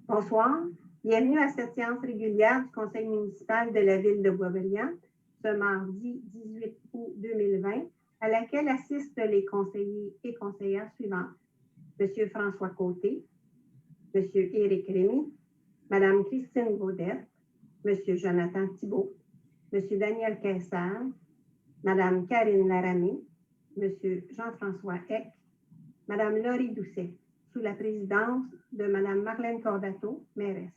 Bonsoir. Bienvenue à cette séance régulière du Conseil municipal de la Ville de Boisbriand, ce mardi 18 août 2020, à laquelle assistent les conseillers et conseillères suivants. M. François Côté, M. Éric Rémy, Mme Christine Gaudette, M. Jonathan Thibault, M. Daniel Caissard, Mme Karine Laramé, M. Jean-François Eck, Mme Laurie Doucet, sous la présidence de Mme Marlène Cordato, mairesse.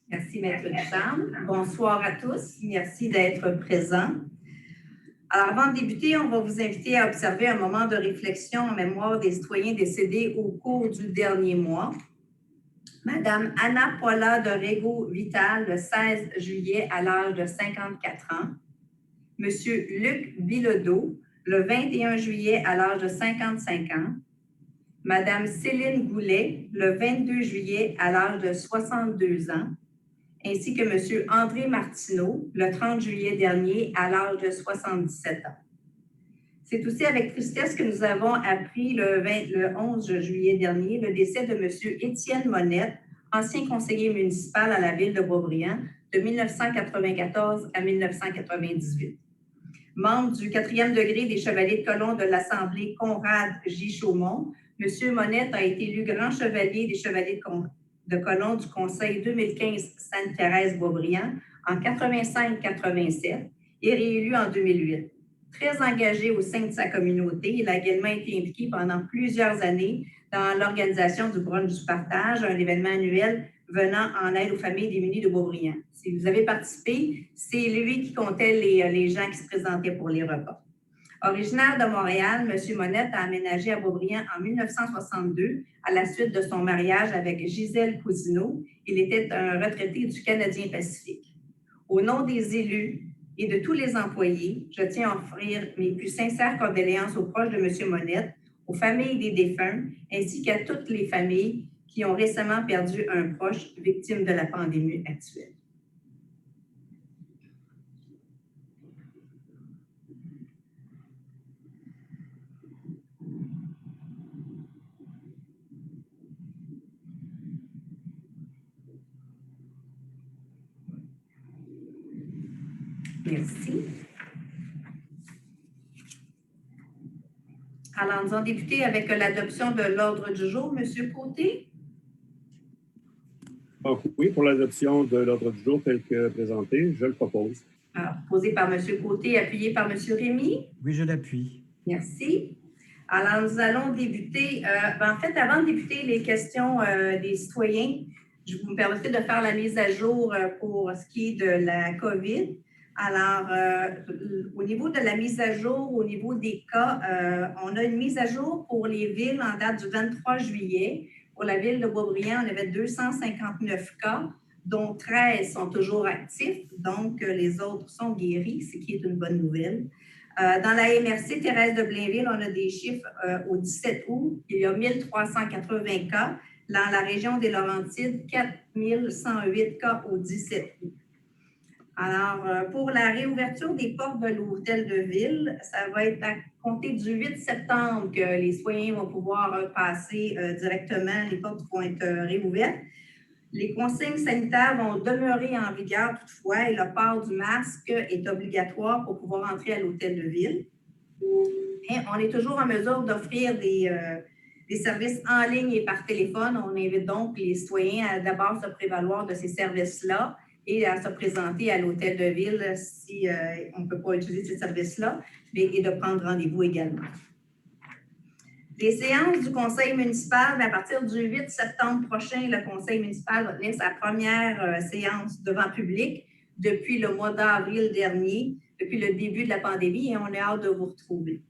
Merci, Maître Ducharme. Bonsoir à tous. Merci d'être présents. Alors, avant de débuter, on va vous inviter à observer un moment de réflexion en mémoire des citoyens décédés au cours du dernier mois. Madame Anna Paula de Régo-Vital, le 16 juillet, à l'âge de 54 ans. Monsieur Luc Bilodeau, le 21 juillet, à l'âge de 55 ans. Madame Céline Goulet, le 22 juillet, à l'âge de 62 ans, ainsi que Monsieur André Martineau, le 30 juillet dernier, à l'âge de 77 ans. C'est aussi avec tristesse que nous avons appris le 11 juillet dernier le décès de Monsieur Étienne Monette, ancien conseiller municipal à la Ville de Boisbriand de 1994 à 1998. Membre du 4e degré des Chevaliers de Colomb de l'Assemblée Conrad J. Chaumont, M. Monette a été élu grand chevalier des Chevaliers de Colomb du Conseil 2015 Sainte-Thérèse-Boisbriand en 85-87 et réélu en 2008. Très engagé au sein de sa communauté, il a également été impliqué pendant plusieurs années dans l'organisation du brunch du partage, un événement annuel venant en aide aux familles démunies de Boisbriand. Si vous avez participé, c'est lui qui comptait les gens qui se présentaient pour les repas. Originaire de Montréal, M. Monette a aménagé à Boisbriand en 1962 à la suite de son mariage avec Gisèle Cousineau. Il était un retraité du Canadien Pacifique. Au nom des élus et de tous les employés, je tiens à offrir mes plus sincères condoléances aux proches de M. Monette, aux familles des défunts, ainsi qu'à toutes les familles qui ont récemment perdu un proche victime de la pandémie actuelle. Merci. Alors, nous allons débuter avec l'adoption de l'ordre du jour. Monsieur Côté? Oui, pour l'adoption de l'ordre du jour tel que présenté, je le propose. Alors, proposé par M. Côté, appuyé par M. Rémy? Oui, je l'appuie. Merci. Alors, nous allons débuter. En fait, avant de débuter les questions des citoyens, je vous me permettrai de faire la mise à jour pour ce qui est de la COVID. Alors, au niveau de la mise à jour, au niveau des cas, on a une mise à jour pour les villes en date du 23 juillet. Pour la ville de Boisbriand, on avait 259 cas, dont 13 sont toujours actifs, donc les autres sont guéris, ce qui est une bonne nouvelle. Dans la MRC Thérèse de Blainville, on a des chiffres au 17 août. Il y a 1380 cas. Dans la région des Laurentides, 4108 cas au 17 août. Alors, pour la réouverture des portes de l'hôtel de ville, ça va être à compter du 8 septembre que les citoyens vont pouvoir passer directement. Les portes vont être réouvertes. Les consignes sanitaires vont demeurer en vigueur toutefois et le port du masque est obligatoire pour pouvoir entrer à l'hôtel de ville. Et on est toujours en mesure d'offrir des services en ligne et par téléphone. On invite donc les citoyens à d'abord se prévaloir de ces services-là et à se présenter à l'hôtel de ville si on ne peut pas utiliser ces services-là et de prendre rendez-vous également. Les séances du conseil municipal, à partir du 8 septembre prochain, le conseil municipal va tenir sa première séance devant public depuis le mois d'avril dernier, depuis le début de la pandémie, et on a hâte de vous retrouver.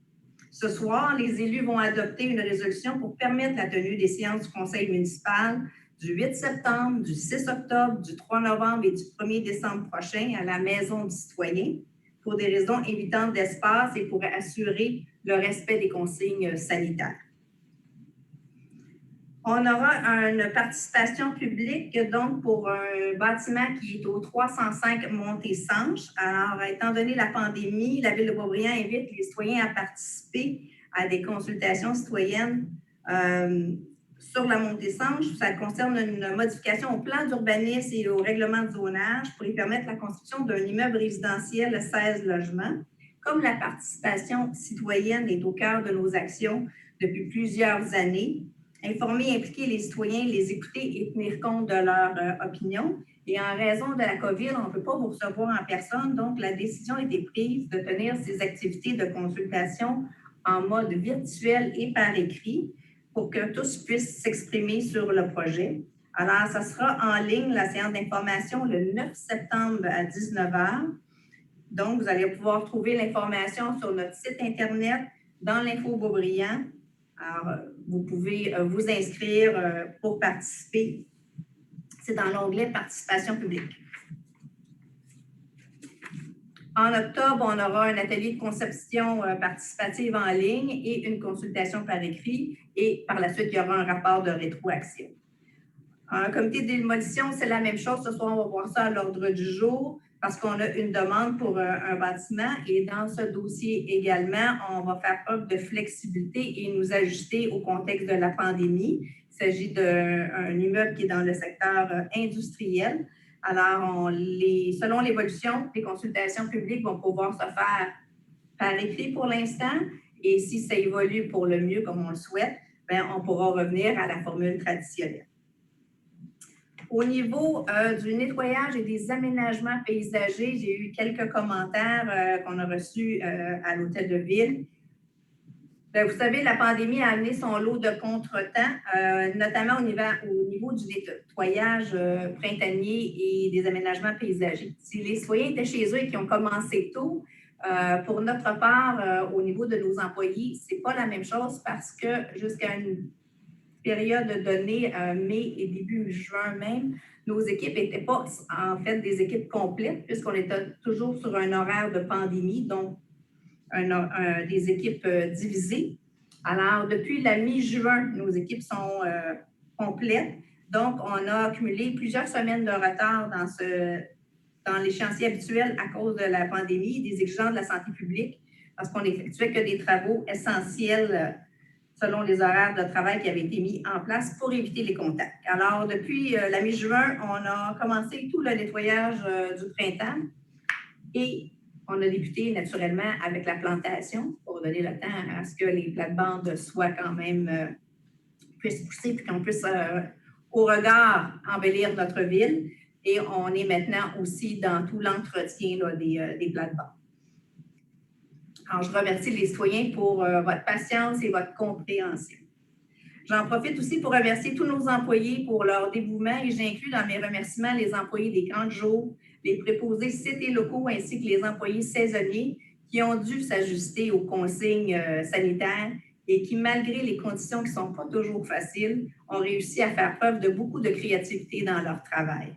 Ce soir, les élus vont adopter une résolution pour permettre la tenue des séances du conseil municipal du 8 septembre, du 6 octobre, du 3 novembre et du 1er décembre prochain à la Maison du citoyen pour des raisons évitantes d'espace et pour assurer le respect des consignes sanitaires. On aura une participation publique donc pour un bâtiment qui est au 305 Montée-Sanche. Alors, étant donné la pandémie, la Ville de Boisbriand invite les citoyens à participer à des consultations citoyennes Sur la Montée-Sanche, ça concerne une modification au plan d'urbanisme et au règlement de zonage pour y permettre la construction d'un immeuble résidentiel de 16 logements. Comme la participation citoyenne est au cœur de nos actions depuis plusieurs années, informer et impliquer les citoyens, les écouter et tenir compte de leur opinion. Et en raison de la COVID, on ne peut pas vous recevoir en personne, donc la décision a été prise de tenir ces activités de consultation en mode virtuel et par écrit pour que tous puissent s'exprimer sur le projet. Alors, ça sera en ligne, la séance d'information, le 9 septembre à 19h. Donc, vous allez pouvoir trouver l'information sur notre site Internet dans l'info Beaubriand. Alors, vous pouvez vous inscrire pour participer. C'est dans l'onglet « Participation publique ». En octobre, on aura un atelier de conception participative en ligne et une consultation par écrit. Et par la suite, il y aura un rapport de rétroaction. Un comité de démolition, c'est la même chose. Ce soir, on va voir ça à l'ordre du jour parce qu'on a une demande pour un bâtiment. Et dans ce dossier également, on va faire preuve de flexibilité et nous ajuster au contexte de la pandémie. Il s'agit d'un immeuble qui est dans le secteur industriel. Alors, selon l'évolution, les consultations publiques vont pouvoir se faire par écrit pour l'instant. Et si ça évolue pour le mieux, comme on le souhaite, bien, on pourra revenir à la formule traditionnelle. Au niveau du nettoyage et des aménagements paysagers, j'ai eu quelques commentaires qu'on a reçus à l'Hôtel de Ville. Bien, vous savez, la pandémie a amené son lot de contretemps, notamment au niveau du nettoyage printanier et des aménagements paysagers. Si les citoyens étaient chez eux et qui ont commencé tôt, pour notre part, au niveau de nos employés, ce n'est pas la même chose parce que jusqu'à une période donnée, mai et début juin même, nos équipes n'étaient pas en fait des équipes complètes puisqu'on était toujours sur un horaire de pandémie, donc des équipes divisées. Alors, depuis la mi-juin, nos équipes sont complètes. Donc, on a accumulé plusieurs semaines de retard dans l'échéancier habituel à cause de la pandémie, des exigences de la santé publique, parce qu'on n'effectuait que des travaux essentiels selon les horaires de travail qui avaient été mis en place pour éviter les contacts. Alors, depuis la mi-juin, on a commencé tout le nettoyage du printemps et on a débuté naturellement avec la plantation pour donner le temps à ce que les plates-bandes soient quand même puissent pousser puis qu'on puisse au regard embellir notre ville. Et on est maintenant aussi dans tout l'entretien des plates-bandes. Alors, je remercie les citoyens pour votre patience et votre compréhension. J'en profite aussi pour remercier tous nos employés pour leur dévouement et j'inclus dans mes remerciements les employés des grands jours, les préposés sites et locaux ainsi que les employés saisonniers qui ont dû s'ajuster aux consignes sanitaires et qui, malgré les conditions qui ne sont pas toujours faciles, ont réussi à faire preuve de beaucoup de créativité dans leur travail.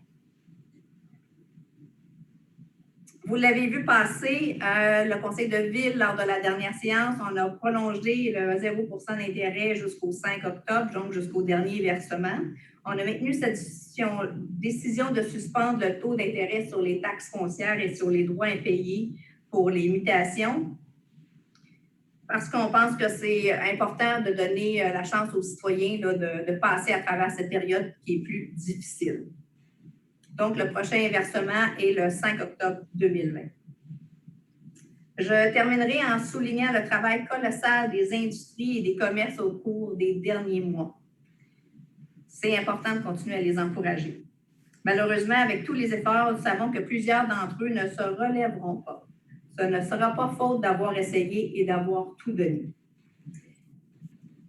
Vous l'avez vu passer, le conseil de ville, lors de la dernière séance, on a prolongé le 0% d'intérêt jusqu'au 5 octobre, donc jusqu'au dernier versement. On a maintenu cette décision de suspendre le taux d'intérêt sur les taxes foncières et sur les droits impayés pour les mutations, parce qu'on pense que c'est important de donner la chance aux citoyens de passer à travers cette période qui est plus difficile. Donc, le prochain versement est le 5 octobre 2020. Je terminerai en soulignant le travail colossal des industries et des commerces au cours des derniers mois. C'est important de continuer à les encourager. Malheureusement, avec tous les efforts, nous savons que plusieurs d'entre eux ne se relèveront pas. Ce ne sera pas faute d'avoir essayé et d'avoir tout donné.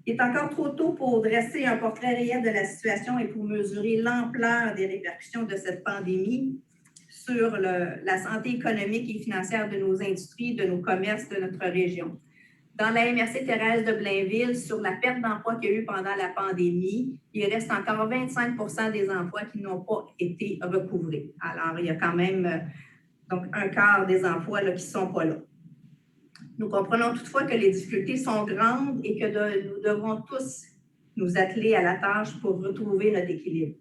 Il est encore trop tôt pour dresser un portrait réel de la situation et pour mesurer l'ampleur des répercussions de cette pandémie sur la santé économique et financière de nos industries, de nos commerces, de notre région. Dans la MRC Thérèse de Blainville, sur la perte d'emploi qu'il y a eu pendant la pandémie, il reste encore 25% des emplois qui n'ont pas été recouvrés. Alors, il y a quand même donc un quart des emplois qui ne sont pas là. Nous comprenons toutefois que les difficultés sont grandes et que nous devrons tous nous atteler à la tâche pour retrouver notre équilibre.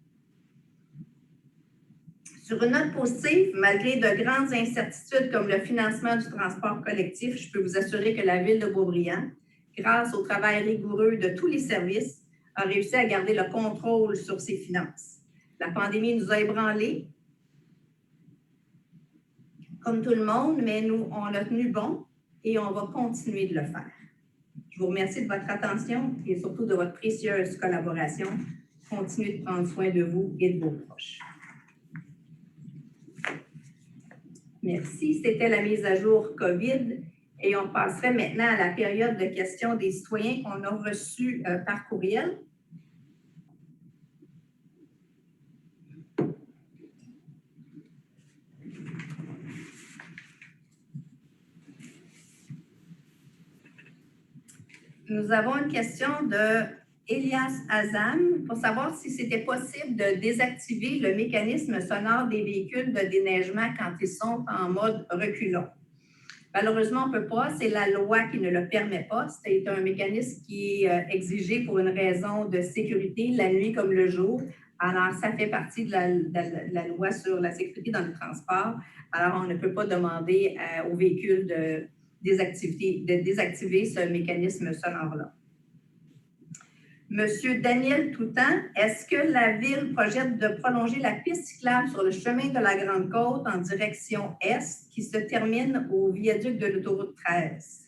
Sur une note positive, malgré de grandes incertitudes comme le financement du transport collectif, je peux vous assurer que la Ville de Beaubriand, grâce au travail rigoureux de tous les services, a réussi à garder le contrôle sur ses finances. La pandémie nous a ébranlés, comme tout le monde, mais nous, on a tenu bon et on va continuer de le faire. Je vous remercie de votre attention et surtout de votre précieuse collaboration. Continuez de prendre soin de vous et de vos proches. Merci. C'était la mise à jour COVID et on passerait maintenant à la période de questions des citoyens qu'on a reçues par courriel. Nous avons une question de Elias Azam pour savoir si c'était possible de désactiver le mécanisme sonore des véhicules de déneigement quand ils sont en mode reculon. Malheureusement, on ne peut pas, c'est la loi qui ne le permet pas. C'est un mécanisme qui est exigé pour une raison de sécurité, la nuit comme le jour. Alors, ça fait partie de la loi sur la sécurité dans le transport. Alors, on ne peut pas demander aux véhicules de désactiver ce mécanisme sonore-là. Monsieur Daniel Toutan, est-ce que la Ville projette de prolonger la piste cyclable sur le chemin de la Grande Côte en direction est qui se termine au viaduc de l'autoroute 13?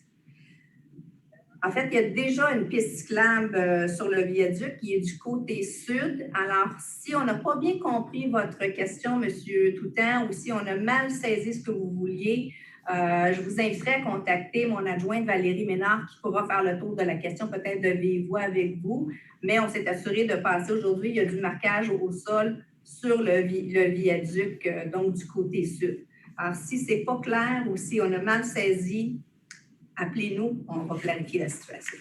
En fait, il y a déjà une piste cyclable sur le viaduc qui est du côté sud. Alors, si on n'a pas bien compris votre question, Monsieur Toutan, ou si on a mal saisi ce que vous vouliez, je vous inviterai à contacter mon adjointe Valérie Ménard qui pourra faire le tour de la question, peut-être de vive voix avec vous. Mais on s'est assuré de passer aujourd'hui. Il y a du marquage au sol sur le viaduc, donc du côté sud. Alors, si ce n'est pas clair ou si on a mal saisi, appelez-nous, on va clarifier la situation.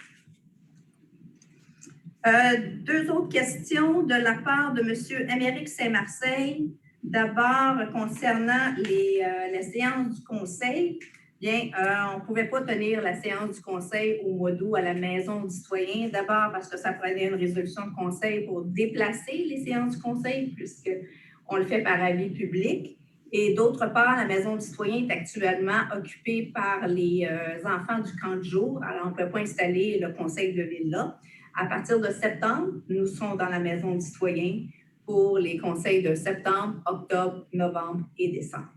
Deux autres questions de la part de M. Amérique Saint-Marseille. D'abord, concernant la séance du conseil, bien, on ne pouvait pas tenir la séance du conseil au mois d'août à la Maison du citoyen. D'abord, parce que ça prenait une résolution de conseil pour déplacer les séances du conseil, puisqu'on le fait par avis public. Et d'autre part, la Maison du citoyen est actuellement occupée par les enfants du camp de jour. Alors, on ne peut pas installer le conseil de ville là. À partir de septembre, nous serons dans la Maison du citoyen pour les conseils de septembre, octobre, novembre et décembre.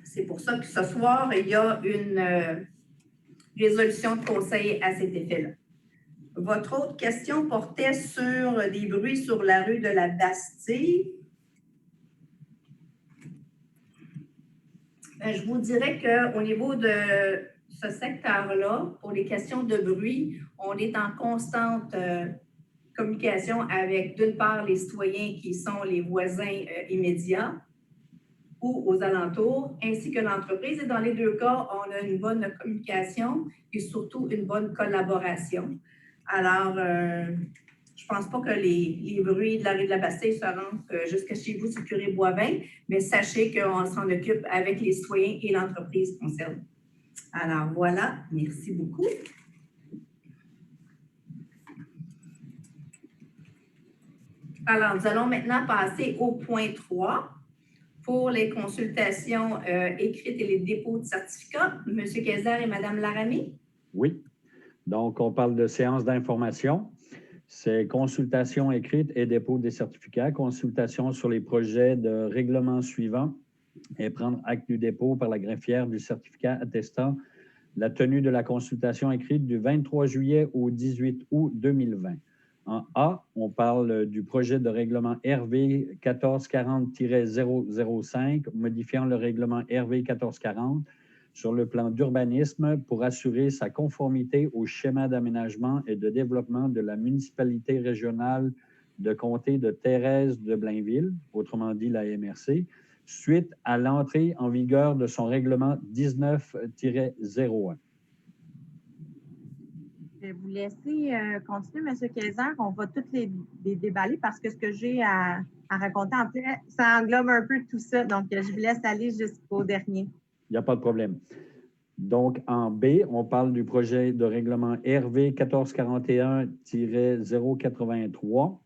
C'est pour ça que ce soir, il y a une résolution de conseil à cet effet-là. Votre autre question portait sur des bruits sur la rue de la Bastille. Je vous dirais qu'au niveau de ce secteur-là, pour les questions de bruit, on est en constante communication avec, d'une part, les citoyens qui sont les voisins immédiats ou aux alentours, ainsi que l'entreprise. Et dans les deux cas, on a une bonne communication et surtout une bonne collaboration. Alors, je ne pense pas que les bruits de la rue de la Bastille se rendent jusqu'à chez vous, sur Curé Boivin, mais sachez qu'on s'en occupe avec les citoyens et l'entreprise concernée. Alors, voilà. Merci beaucoup. Alors, nous allons maintenant passer au point 3 pour les consultations écrites et les dépôts de certificats. M. Kayser et Mme Laramie. Oui. Donc, on parle de séance d'information. C'est consultation écrite et dépôt des certificats, consultation sur les projets de règlement suivants et prendre acte du dépôt par la greffière du certificat attestant la tenue de la consultation écrite du 23 juillet au 18 août 2020. En A, on parle du projet de règlement RV 1440-005, modifiant le règlement RV 1440 sur le plan d'urbanisme pour assurer sa conformité au schéma d'aménagement et de développement de la municipalité régionale de comté de Thérèse de Blainville, autrement dit la MRC, suite à l'entrée en vigueur de son règlement 19-01. Je vais vous laisser continuer, M. Kayser. On va toutes les déballer parce que ce que j'ai à raconter, en fait, ça englobe un peu tout ça. Donc, je vous laisse aller jusqu'au dernier. Il n'y a pas de problème. Donc, en B, on parle du projet de règlement RV 1441-083,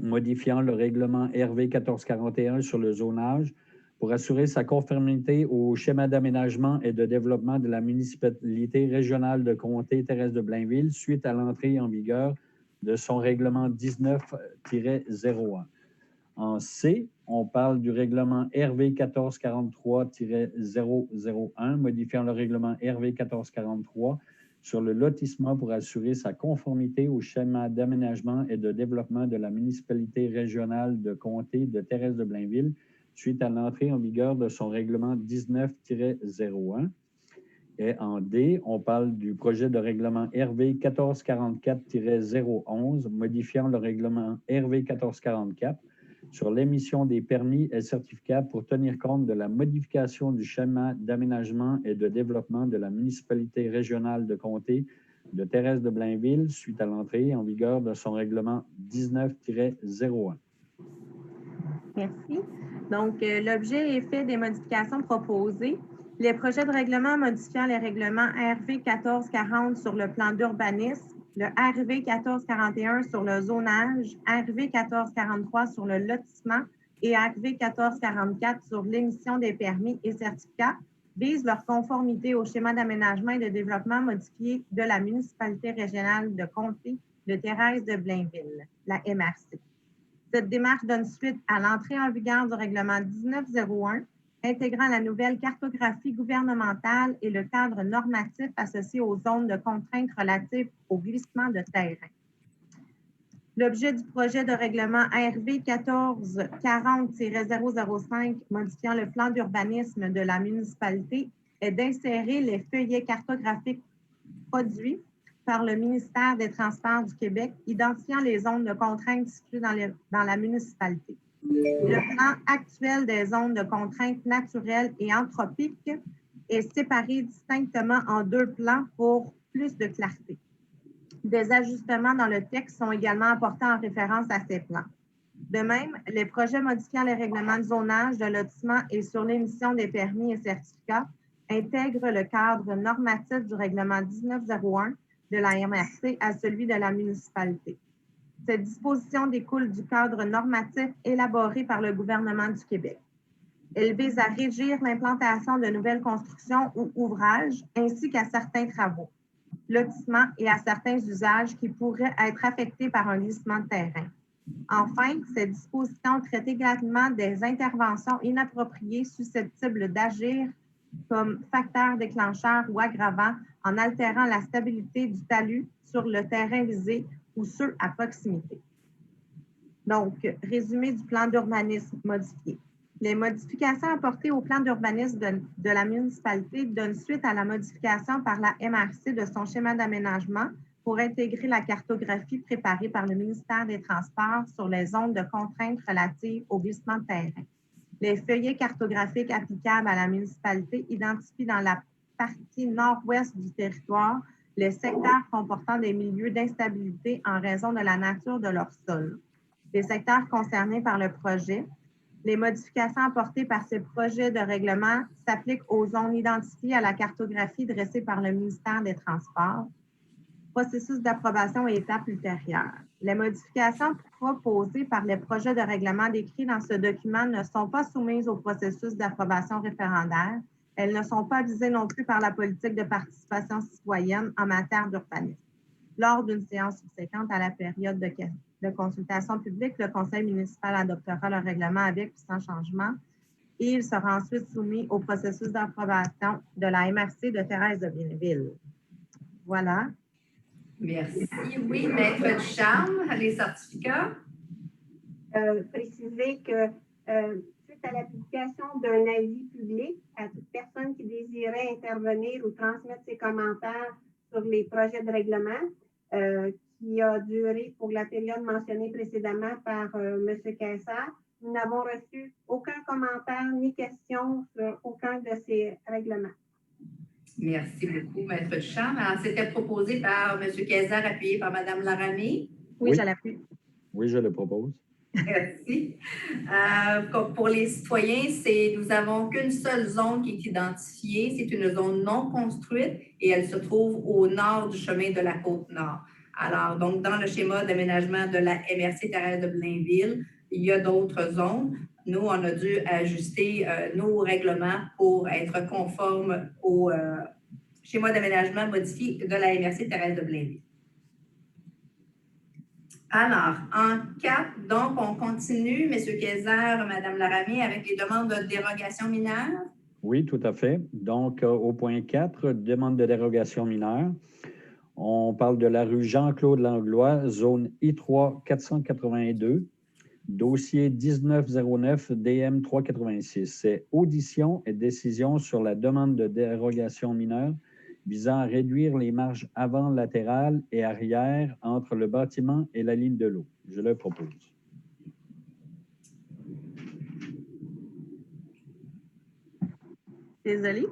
modifiant le règlement RV 1441 sur le zonage pour assurer sa conformité au schéma d'aménagement et de développement de la municipalité régionale de comté Thérèse de Blainville suite à l'entrée en vigueur de son règlement 19-01. En C, on parle du règlement RV 1443-001, modifiant le règlement RV 1443 sur le lotissement pour assurer sa conformité au schéma d'aménagement et de développement de la municipalité régionale de comté de Thérèse-de-Blainville suite à l'entrée en vigueur de son règlement 19-01. Et en D, on parle du projet de règlement RV 1444-011, modifiant le règlement RV 1444 sur l'émission des permis et certificats pour tenir compte de la modification du schéma d'aménagement et de développement de la municipalité régionale de comté de Thérèse-de-Blainville suite à l'entrée en vigueur de son règlement 19-01. Merci. Donc, l'objet est fait des modifications proposées. Les projets de règlement modifiant les règlements RV 1440 sur le plan d'urbanisme, le RV 1441 sur le zonage, RV 1443 sur le lotissement et RV 1444 sur l'émission des permis et certificats visent leur conformité au schéma d'aménagement et de développement modifié de la municipalité régionale de comté de Thérèse-de-Blainville, la MRC. Cette démarche donne suite à l'entrée en vigueur du règlement 1901, intégrant la nouvelle cartographie gouvernementale et le cadre normatif associé aux zones de contraintes relatives au glissement de terrain. L'objet du projet de règlement RV 1440-005 modifiant le plan d'urbanisme de la municipalité est d'insérer les feuillets cartographiques produits par le ministère des Transports du Québec, identifiant les zones de contraintes situées dans la municipalité. Le plan actuel des zones de contraintes naturelles et anthropiques est séparé distinctement en deux plans pour plus de clarté. Des ajustements dans le texte sont également apportés en référence à ces plans. De même, les projets modifiant les règlements de zonage, de lotissement et sur l'émission des permis et certificats intègrent le cadre normatif du règlement 1901 de la MRC à celui de la municipalité. Cette disposition découle du cadre normatif élaboré par le gouvernement du Québec. Elle vise à régir l'implantation de nouvelles constructions ou ouvrages ainsi qu'à certains travaux, lotissements et à certains usages qui pourraient être affectés par un glissement de terrain. Enfin, cette disposition traite également des interventions inappropriées susceptibles d'agir comme facteur déclencheur ou aggravant en altérant la stabilité du talus sur le terrain visé ou ceux à proximité. Donc, résumé du plan d'urbanisme modifié. Les modifications apportées au plan d'urbanisme de la municipalité donnent suite à la modification par la MRC de son schéma d'aménagement pour intégrer la cartographie préparée par le ministère des Transports sur les zones de contraintes relatives au glissement de terrain. Les feuillets cartographiques applicables à la municipalité identifient dans la partie nord-ouest du territoire les secteurs comportant des milieux d'instabilité en raison de la nature de leur sol. Les secteurs concernés par le projet. Les modifications apportées par ces projets de règlement s'appliquent aux zones identifiées à la cartographie dressée par le ministère des Transports. Processus d'approbation et étapes ultérieures. Les modifications proposées par les projets de règlement décrits dans ce document ne sont pas soumises au processus d'approbation référendaire. Elles ne sont pas visées non plus par la politique de participation citoyenne en matière d'urbanisme. Lors d'une séance subséquente à la période de consultation publique, le conseil municipal adoptera le règlement avec ou sans changement et il sera ensuite soumis au processus d'approbation de la MRC de Thérèse-de-Blainville. Voilà. Merci. Oui, maître Ducharme, les certificats. Préciser que suite à l'application d'un avis public à toute personne qui désirait intervenir ou transmettre ses commentaires sur les projets de règlement, qui a duré pour la période mentionnée précédemment par M. Caissard. Nous n'avons reçu aucun commentaire ni question sur aucun de ces règlements. Merci beaucoup, maître Ducharme. Alors, c'était proposé par M. Caissard, appuyé par Mme Laramie. Oui, je l'appuie. Oui, je le propose. Merci. Pour les citoyens, nous n'avons qu'une seule zone qui est identifiée. C'est une zone non construite et elle se trouve au nord du chemin de la Côte-Nord. Alors, donc, dans le schéma d'aménagement de la MRC Thérèse-de-Blainville, il y a d'autres zones. Nous, on a dû ajuster nos règlements pour être conformes au schéma d'aménagement modifié de la MRC Thérèse-de-Blainville. Alors, en 4, donc, on continue, M. Kayser, Mme Laramie, avec les demandes de dérogation mineure. Oui, tout à fait. Donc, au point 4, demande de dérogation mineure. On parle de la rue Jean-Claude Langlois, zone I3 482, dossier 1909 DM 386. C'est audition et décision sur la demande de dérogation mineure visant à réduire les marges avant, latérales et arrière entre le bâtiment et la ligne de l'eau. Je le propose. Désolée.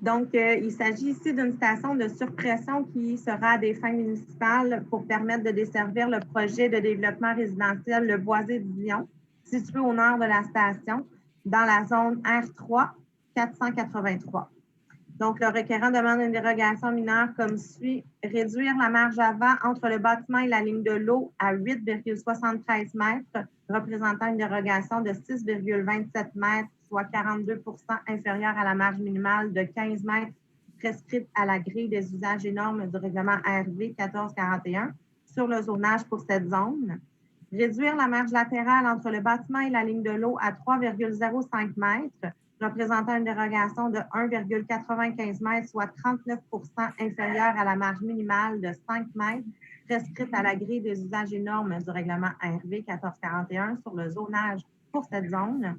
Donc, il s'agit ici d'une station de surpression qui sera à des fins municipales pour permettre de desservir le projet de développement résidentiel Le Boisé-Dion, situé au nord de la station, dans la zone R3 483. Donc, le requérant demande une dérogation mineure comme suit: réduire la marge avant entre le bâtiment et la ligne de l'eau à 8,73 mètres, représentant une dérogation de 6,27 mètres, soit 42 inférieure à la marge minimale de 15 mètres prescrite à la grille des usages et normes du règlement ARV 1441 sur le zonage pour cette zone. Réduire la marge latérale entre le bâtiment et la ligne de l'eau à 3,05 mètres, représentant une dérogation de 1,95 mètres, soit 39 inférieure à la marge minimale de 5 mètres prescrite à la grille des usages et normes du règlement ARV 1441 sur le zonage pour cette zone.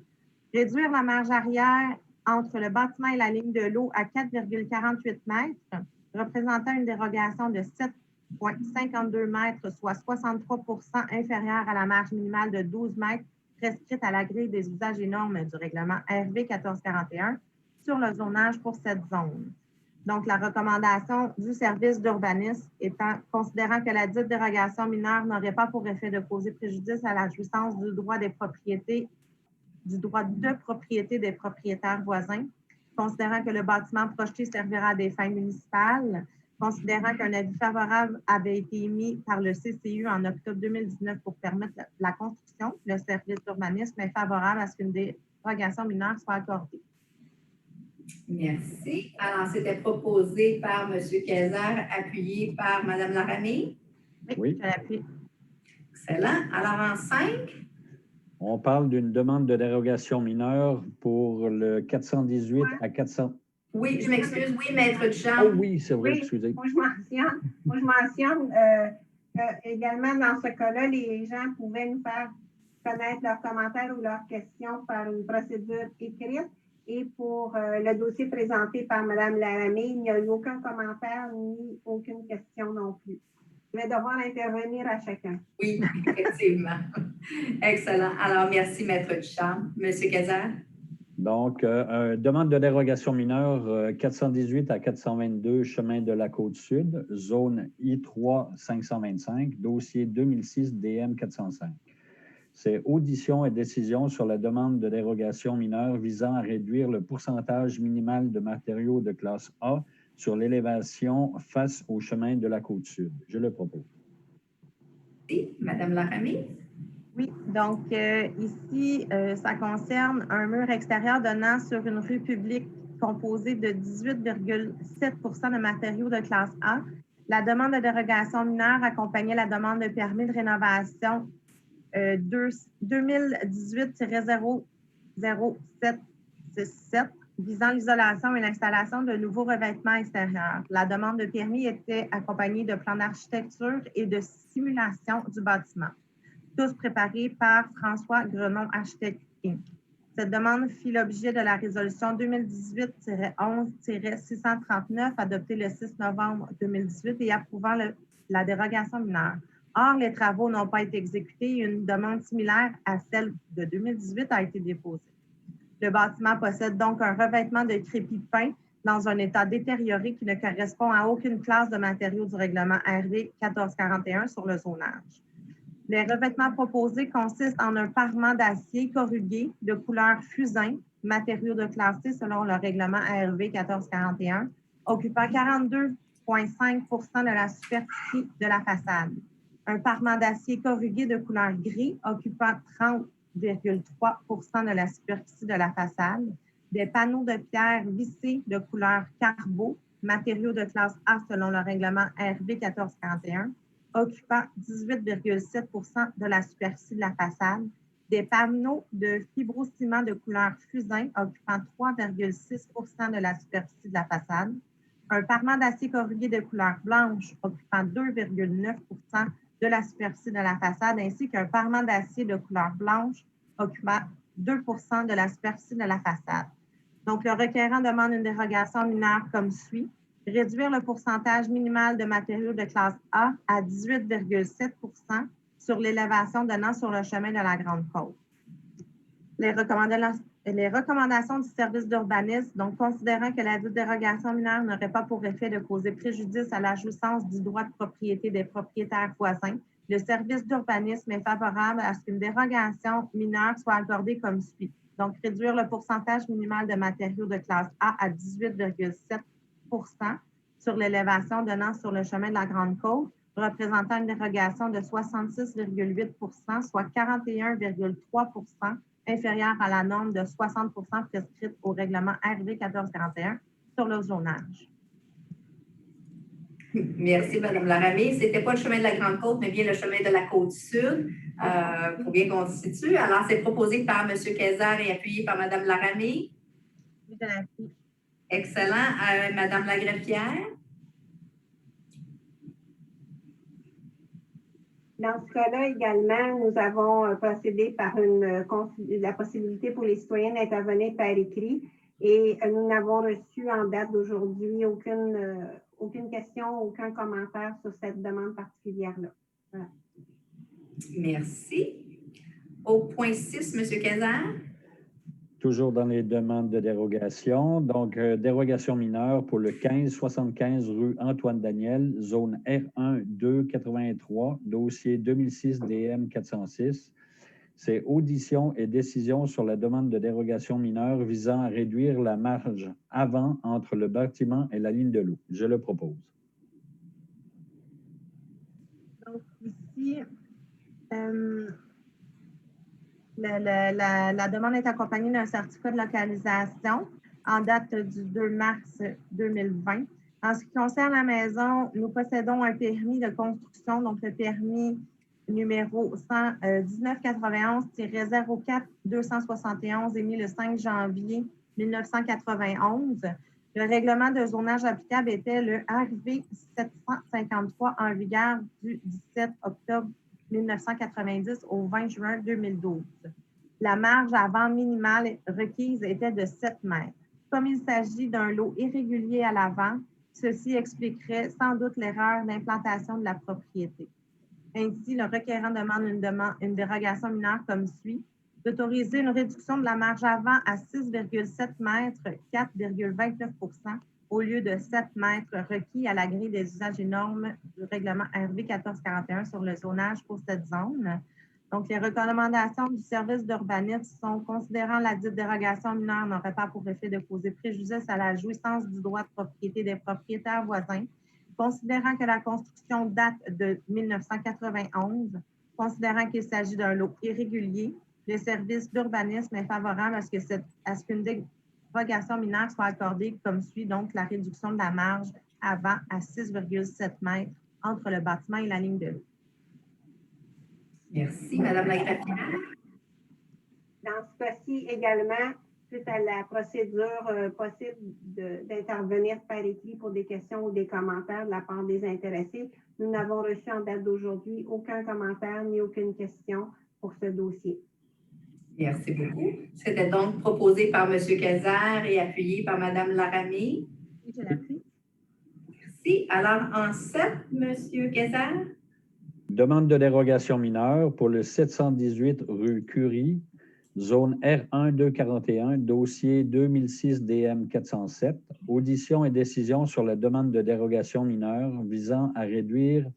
Réduire la marge arrière entre le bâtiment et la ligne de l'eau à 4,48 mètres, représentant une dérogation de 7,52 mètres, soit 63 inférieure à la marge minimale de 12 mètres prescrite à la grille des usages et normes du règlement RV 1441 sur le zonage pour cette zone. Donc, la recommandation du service d'urbanisme étant, considérant que la dite dérogation mineure n'aurait pas pour effet de causer préjudice à la jouissance du droit de propriété des propriétaires voisins, considérant que le bâtiment projeté servira à des fins municipales, considérant qu'un avis favorable avait été émis par le CCU en octobre 2019 pour permettre la construction, le service d'urbanisme est favorable à ce qu'une dérogation mineure soit accordée. Merci. Alors, c'était proposé par M. Kayser, appuyé par Mme Laramie. Oui. Je l'appuie. Excellent. Alors, en 5, On parle d'une demande de dérogation mineure pour le 418 à 400. oui, je m'excuse. Oui, maître Oh Duchamp. oui, c'est vrai, Oui, excusez. moi, je mentionne également dans ce cas-là, les gens pouvaient nous faire connaître leurs commentaires ou leurs questions par une procédure écrite. Et pour le dossier présenté par Mme Laramie, il n'y a eu aucun commentaire ni aucune question non plus. Je vais devoir intervenir à chacun. Oui, effectivement. Excellent. Alors, merci, maître Duchamp. Monsieur Kayser? Donc, demande de dérogation mineure 418 à 422 chemin de la Côte-Sud, zone I3 525, dossier 2006 DM 405. C'est audition et décision sur la demande de dérogation mineure visant à réduire le pourcentage minimal de matériaux de classe A sur l'élévation face au chemin de la Côte-Sud. Je le propose. Oui, Mme Laramie? Oui, donc ici, ça concerne un mur extérieur donnant sur une rue publique composée de 18,7 de matériaux de classe A. La demande de dérogation mineure accompagnait la demande de permis de rénovation 2018-00767 visant l'isolation et l'installation de nouveaux revêtements extérieurs. La demande de permis était accompagnée de plans d'architecture et de simulation du bâtiment, tous préparés par François Grenon Architecte Inc. Cette demande fit l'objet de la résolution 2018-11-639 adoptée le 6 novembre 2018 et approuvant la dérogation mineure. Or, les travaux n'ont pas été exécutés et une demande similaire à celle de 2018 a été déposée. Le bâtiment possède donc un revêtement de crépi peint dans un état détérioré qui ne correspond à aucune classe de matériaux du règlement RV 1441 sur le zonage. Les revêtements proposés consistent en un parement d'acier corrugué de couleur fusain, matériaux de classe C selon le règlement ARV 1441, occupant 42,5 de la superficie de la façade. Un parement d'acier corrugué de couleur gris, occupant 30,3 de la superficie de la façade. Des panneaux de pierre vissés de couleur carbo, matériaux de classe A selon le règlement RV 1441, occupant 18,7 de la superficie de la façade, des panneaux de fibrociment de couleur fusain occupant 3,6 de la superficie de la façade, un parement d'acier corrugé de couleur blanche occupant 2,9 de la superficie de la façade, ainsi qu'un parement d'acier de couleur blanche occupant 2 de la superficie de la façade. Donc, le requérant demande une dérogation mineure comme suit. Réduire le pourcentage minimal de matériaux de classe A à 18,7 sur l'élévation donnant sur le chemin de la Grande Côte. Les recommandations du service d'urbanisme, donc considérant que la dérogation mineure n'aurait pas pour effet de causer préjudice à la jouissance du droit de propriété des propriétaires voisins, le service d'urbanisme est favorable à ce qu'une dérogation mineure soit accordée comme suit. Donc, réduire le pourcentage minimal de matériaux de classe A à 18,7 sur l'élévation donnant sur le chemin de la Grande Côte, représentant une dérogation de 66,8 soit 41,3 inférieure à la norme de 60 prescrite au règlement RV 1441 sur le zonage. Merci, Mme Laramie. Ce n'était pas le chemin de la Grande Côte, mais bien le chemin de la Côte-Sud, pour bien qu'on se situe. Alors, c'est proposé par M. Kayser et appuyé par Mme Laramie. Oui, je l'appuie. Excellent. Mme Lagreffière. Dans ce cas-là également, nous avons procédé par la possibilité pour les citoyens d'intervenir par écrit et nous n'avons reçu en date d'aujourd'hui aucune question, aucun commentaire sur cette demande particulière-là. Voilà. Merci. Au point 6, M. Kayser. Toujours dans les demandes de dérogation. Donc, dérogation mineure pour le 1575 rue Antoine-Daniel, zone R1 283, dossier 2006 DM 406. C'est audition et décision sur la demande de dérogation mineure visant à réduire la marge avant entre le bâtiment et la ligne de l'eau. Je le propose. Donc, ici, la demande est accompagnée d'un certificat de localisation en date du 2 mars 2020. En ce qui concerne la maison, nous possédons un permis de construction, donc le permis numéro 1991-04-271 émis le 5 janvier 1991. Le règlement de zonage applicable était le RV 753 en vigueur du 17 octobre 1990 au 20 juin 2012. La marge avant minimale requise était de 7 mètres. Comme il s'agit d'un lot irrégulier à l'avant, ceci expliquerait sans doute l'erreur d'implantation de la propriété. Ainsi, le requérant demande une dérogation mineure comme suit: d'autoriser une réduction de la marge avant à 6,7 mètres, 4,29 au lieu de 7 mètres requis à la grille des usages et normes du règlement RV 1441 sur le zonage pour cette zone. Donc, les recommandations du service d'urbanisme sont: considérant la dite dérogation mineure n'aurait pas pour effet de causer préjudice à la jouissance du droit de propriété des propriétaires voisins, considérant que la construction date de 1991, considérant qu'il s'agit d'un lot irrégulier, le service d'urbanisme est favorable à ce qu'une dérogation mineure soit accordée comme suit, donc la réduction de la marge avant à 6,7 mètres entre le bâtiment et la ligne de l'eau. Merci, Mme Lagreffière. Dans ce cas-ci également, suite à la procédure possible d'intervenir par écrit pour des questions ou des commentaires de la part des intéressés, nous n'avons reçu en date d'aujourd'hui aucun commentaire ni aucune question pour ce dossier. Merci beaucoup. C'était donc proposé par M. Kayser et appuyé par Mme Laramie. Oui, je l'appuie. Merci. Alors, en 7, M. Kayser. Demande de dérogation mineure pour le 718 rue Curie, zone R1 241, dossier 2006 DM 407. Audition et décision sur la demande de dérogation mineure visant à réduire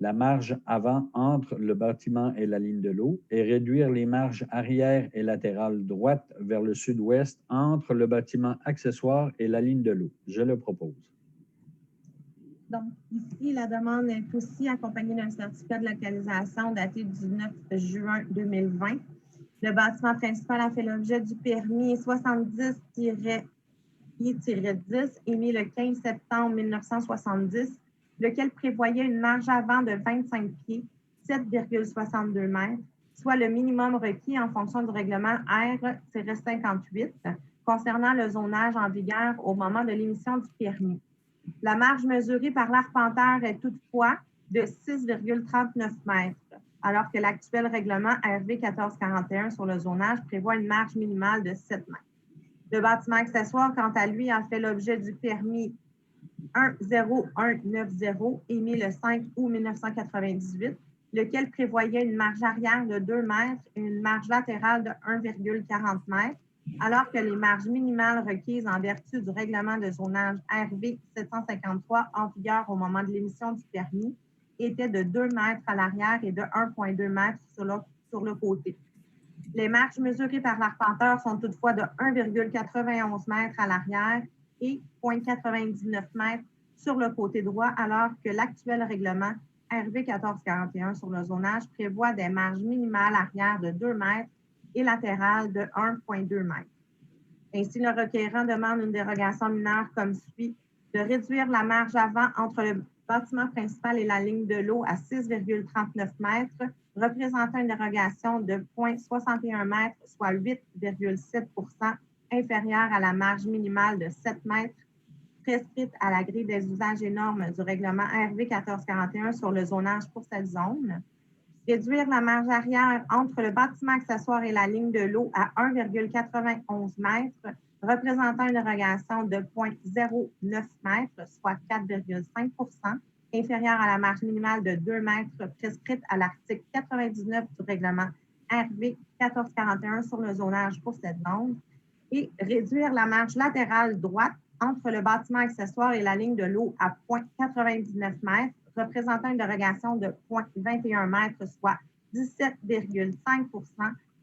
la marge avant entre le bâtiment et la ligne de l'eau et réduire les marges arrière et latérales droites vers le sud-ouest entre le bâtiment accessoire et la ligne de l'eau. Je le propose. Donc, ici, la demande est aussi accompagnée d'un certificat de localisation daté du 19 juin 2020. Le bâtiment principal a fait l'objet du permis 70-10 émis le 15 septembre 1970. lequel prévoyait une marge avant de 25 pieds, 7,62 mètres, soit le minimum requis en fonction du règlement R-58 concernant le zonage en vigueur au moment de l'émission du permis. La marge mesurée par l'arpenteur est toutefois de 6,39 mètres, alors que l'actuel règlement RV 1441 sur le zonage prévoit une marge minimale de 7 mètres. Le bâtiment accessoire, quant à lui, a fait l'objet du permis 10190 émis le 5 août 1998, lequel prévoyait une marge arrière de 2 mètres et une marge latérale de 1,40 mètres, alors que les marges minimales requises en vertu du règlement de zonage RV 753 en vigueur au moment de l'émission du permis étaient de 2 mètres à l'arrière et de 1,2 mètres sur le côté. Les marges mesurées par l'arpenteur sont toutefois de 1,91 mètres à l'arrière et 0,99 mètres sur le côté droit, alors que l'actuel règlement RV 1441 sur le zonage prévoit des marges minimales arrière de 2 mètres et latérales de 1,2 mètres. Ainsi, le requérant demande une dérogation mineure comme suit: de réduire la marge avant entre le bâtiment principal et la ligne de l'eau à 6,39 mètres, représentant une dérogation de 0,61 mètres, soit 8,7 inférieure à la marge minimale de 7 mètres prescrite à la grille des usages et normes du règlement RV 1441 sur le zonage pour cette zone. Réduire la marge arrière entre le bâtiment accessoire et la ligne de l'eau à 1,91 mètres, représentant une dérogation de 0,09 mètres, soit 4,5 inférieure à la marge minimale de 2 mètres prescrite à l'article 99 du règlement RV 1441 sur le zonage pour cette zone. Et réduire la marge latérale droite entre le bâtiment accessoire et la ligne de l'eau à 0,99 mètres, représentant une dérogation de 0,21 mètres, soit 17,5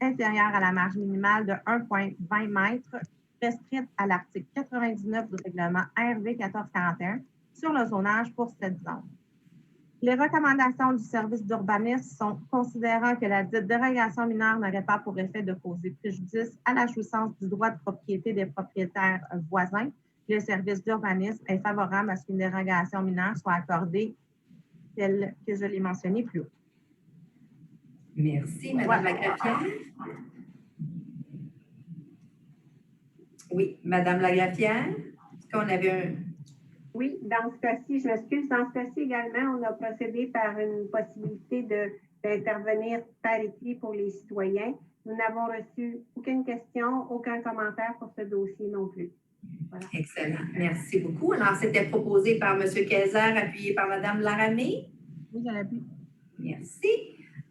inférieure à la marge minimale de 1,20 mètres, prescrite à l'article 99 du règlement RV 1441 sur le zonage pour cette zone. Les recommandations du service d'urbanisme sont, considérant que la dite dérogation mineure n'aurait pas pour effet de causer préjudice à la jouissance du droit de propriété des propriétaires voisins, le service d'urbanisme est favorable à ce qu'une dérogation mineure soit accordée telle que je l'ai mentionné plus haut. Merci, Mme Lagraffière. Oui, Mme Lagraffière, est-ce qu'on avait un... Oui, dans ce cas-ci, je m'excuse, dans ce cas-ci également, on a procédé par une possibilité d'intervenir par écrit pour les citoyens. Nous n'avons reçu aucune question, aucun commentaire pour ce dossier non plus. Voilà. Excellent. Merci beaucoup. Alors, c'était proposé par M. Kayser, appuyé par Mme Laramée. Oui, je l'appuie. Merci.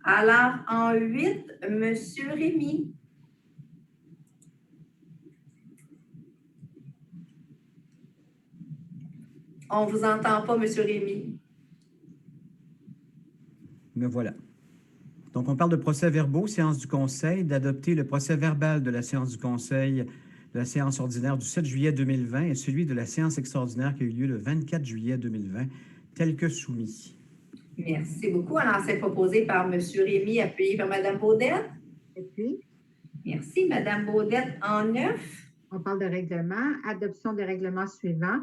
Alors, en 8, M. Rémy. On ne vous entend pas, M. Rémy. Me voilà. Donc, on parle de procès-verbaux, séance du Conseil, d'adopter le procès-verbal de la séance du Conseil, de la séance ordinaire du 7 juillet 2020 et celui de la séance extraordinaire qui a eu lieu le 24 juillet 2020, tel que soumis. Merci beaucoup. Alors, c'est proposé par M. Rémy, appuyé par Mme Baudette. Et puis, Merci, Mme Baudette. En 9. on parle de règlement. Adoption des règlements suivants.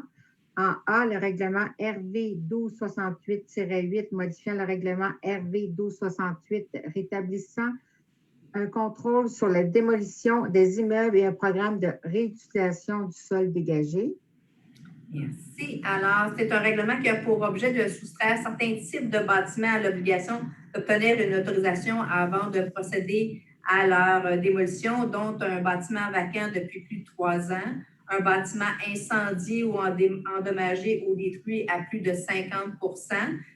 En A, le règlement RV 1268-8 modifiant le règlement RV 1268 rétablissant un contrôle sur la démolition des immeubles et un programme de réutilisation du sol dégagé. Merci. Alors, c'est un règlement qui a pour objet de soustraire certains types de bâtiments à l'obligation d'obtenir une autorisation avant de procéder à leur démolition, dont un bâtiment vacant depuis plus de 3 ans, un bâtiment incendié ou endommagé ou détruit à plus de 50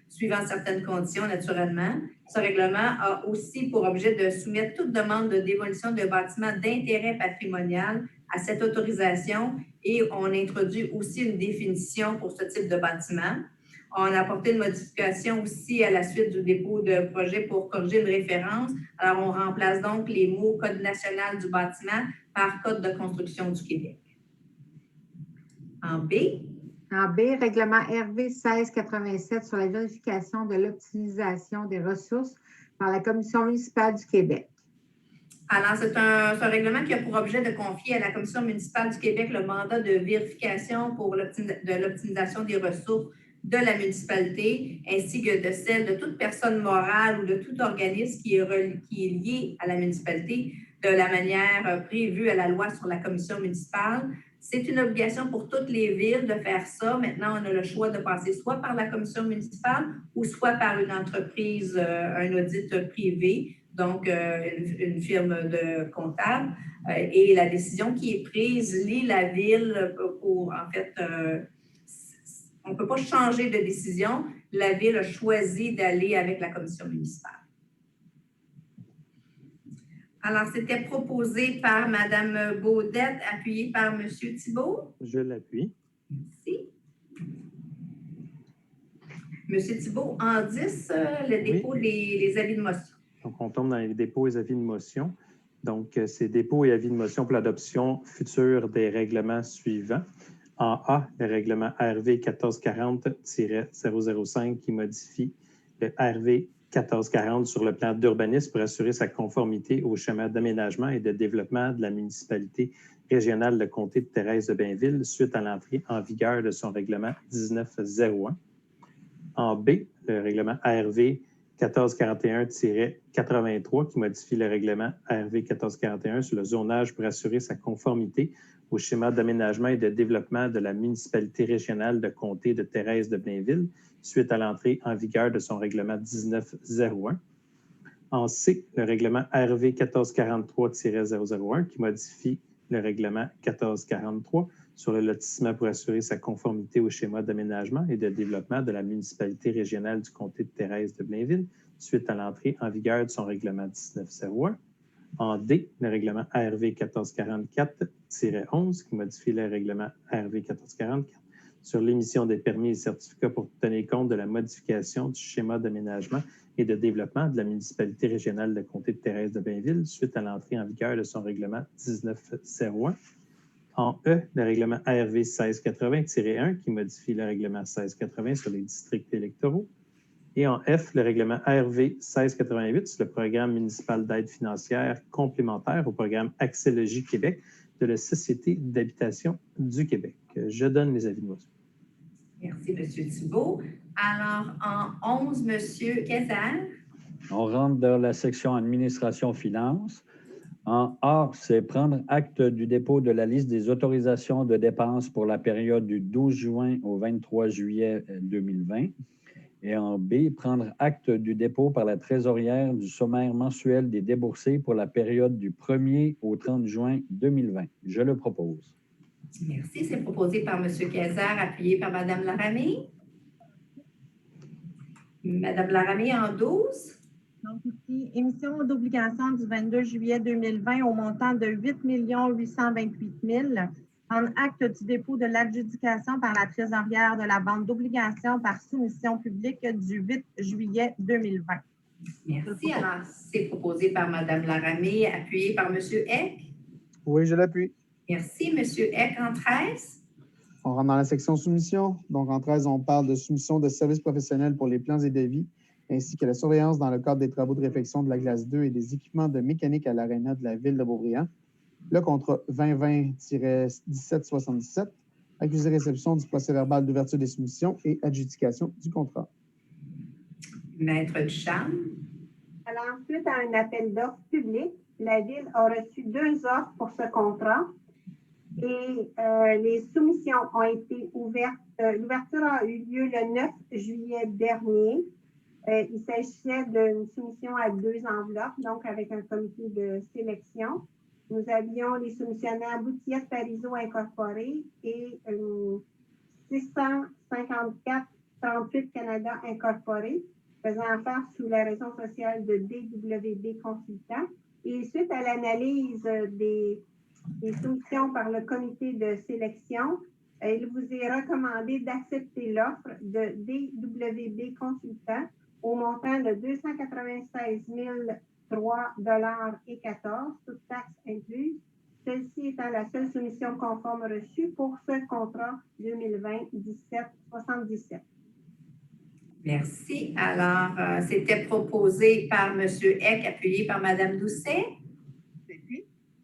suivant certaines conditions, naturellement. Ce règlement a aussi pour objet de soumettre toute demande de démolition de bâtiments d'intérêt patrimonial à cette autorisation et on introduit aussi une définition pour ce type de bâtiment. On a apporté une modification aussi à la suite du dépôt de projet pour corriger une référence. Alors, on remplace donc les mots « Code national du bâtiment » par « Code de construction du Québec ». En B. En B, règlement RV 1687 sur la vérification de l'optimisation des ressources par la Commission municipale du Québec. Alors, c'est un règlement qui a pour objet de confier à la Commission municipale du Québec le mandat de vérification pour l'optimisation des ressources de la municipalité ainsi que de celle de toute personne morale ou de tout organisme qui est lié à la municipalité de la manière prévue à la loi sur la commission municipale. C'est une obligation pour toutes les villes de faire ça. Maintenant, on a le choix de passer soit par la commission municipale ou soit par une entreprise, un audit privé, donc une firme de comptable. Et la décision qui est prise lie la ville pour, en fait, on ne peut pas changer de décision. La ville a choisi d'aller avec la commission municipale. Alors, c'était proposé par Mme Baudette, appuyé par M. Thibault. Je l'appuie. Merci. M. Thibault, en 10, le dépôt des avis de motion. Donc, on tombe dans les dépôts et avis de motion. Donc, ces dépôts et avis de motion pour l'adoption future des règlements suivants. En A, le règlement RV 1440-005 qui modifie le RV 1440 sur le plan d'urbanisme pour assurer sa conformité au schéma d'aménagement et de développement de la municipalité régionale de comté de Thérèse de Bainville suite à l'entrée en vigueur de son règlement 1901. En B, le règlement RV 1441-83 qui modifie le règlement RV 1441 sur le zonage pour assurer sa conformité au schéma d'aménagement et de développement de la municipalité régionale de comté de Thérèse de Bainville suite à l'entrée en vigueur de son règlement 1901. En C, le règlement RV 1443-001 qui modifie le règlement 1443 sur le lotissement pour assurer sa conformité au schéma d'aménagement et de développement de la municipalité régionale du comté de Thérèse de Blainville suite à l'entrée en vigueur de son règlement 1901. En D, le règlement RV 1444-11 qui modifie le règlement RV 1444 sur l'émission des permis et certificats pour tenir compte de la modification du schéma d'aménagement et de développement de la municipalité régionale de comté de Thérèse de Bainville suite à l'entrée en vigueur de son règlement 1901. En E, le règlement RV 1680-1 qui modifie le règlement 1680 sur les districts électoraux. Et en F, le règlement RV 1688 sur le programme municipal d'aide financière complémentaire au programme Accès-Logis Québec de la Société d'habitation du Québec. Je donne les avis de motion. Merci, M. Thibault. Alors, en 11, M. Quézard. On rentre dans la section administration-finances. En A, c'est prendre acte du dépôt de la liste des autorisations de dépenses pour la période du 12 juin au 23 juillet 2020. Et en B, prendre acte du dépôt par la trésorière du sommaire mensuel des déboursés pour la période du 1er au 30 juin 2020. Je le propose. Merci. C'est proposé par M. Quézard, appuyé par Mme Laramée. Mme Laramée en 12. Donc, ici, émission d'obligation du 22 juillet 2020 au montant de 8 828 000 en acte du dépôt de l'adjudication par la trésorière de la vente d'obligations par soumission publique du 8 juillet 2020. Merci. Alors, c'est proposé par Mme Laramée, appuyé par M. Eck. Oui, je l'appuie. Merci. M. Eck en 13. On rentre dans la section soumission. Donc, en 13, on parle de soumission de services professionnels pour les plans et devis, ainsi que la surveillance dans le cadre des travaux de réfection de la glace 2 et des équipements de mécanique à l'aréna de la ville de Beaubriand. Le contrat 2020-1777, accusé-réception du procès-verbal d'ouverture des soumissions et adjudication du contrat. Maître Ducharme. Alors, suite à un appel d'offres public, la Ville a reçu 2 offres pour ce contrat et les soumissions ont été ouvertes. L'ouverture a eu lieu le 9 juillet dernier. Il s'agissait d'une soumission à 2 enveloppes, donc avec un comité de sélection. Nous avions les soumissionnaires Boutiette Parizeau Incorporé et 654-38 Canada Incorporé, faisant affaire sous la raison sociale de DWB Consultant. Et suite à l'analyse des soumissions par le comité de sélection, il vous est recommandé d'accepter l'offre de DWB Consultant au montant de 296 003,14 toutes taxes incluses. Celle-ci étant la seule soumission conforme reçue pour ce contrat 2020-1777. Merci. Alors, c'était proposé par M. Eck, appuyé par Mme Doucet.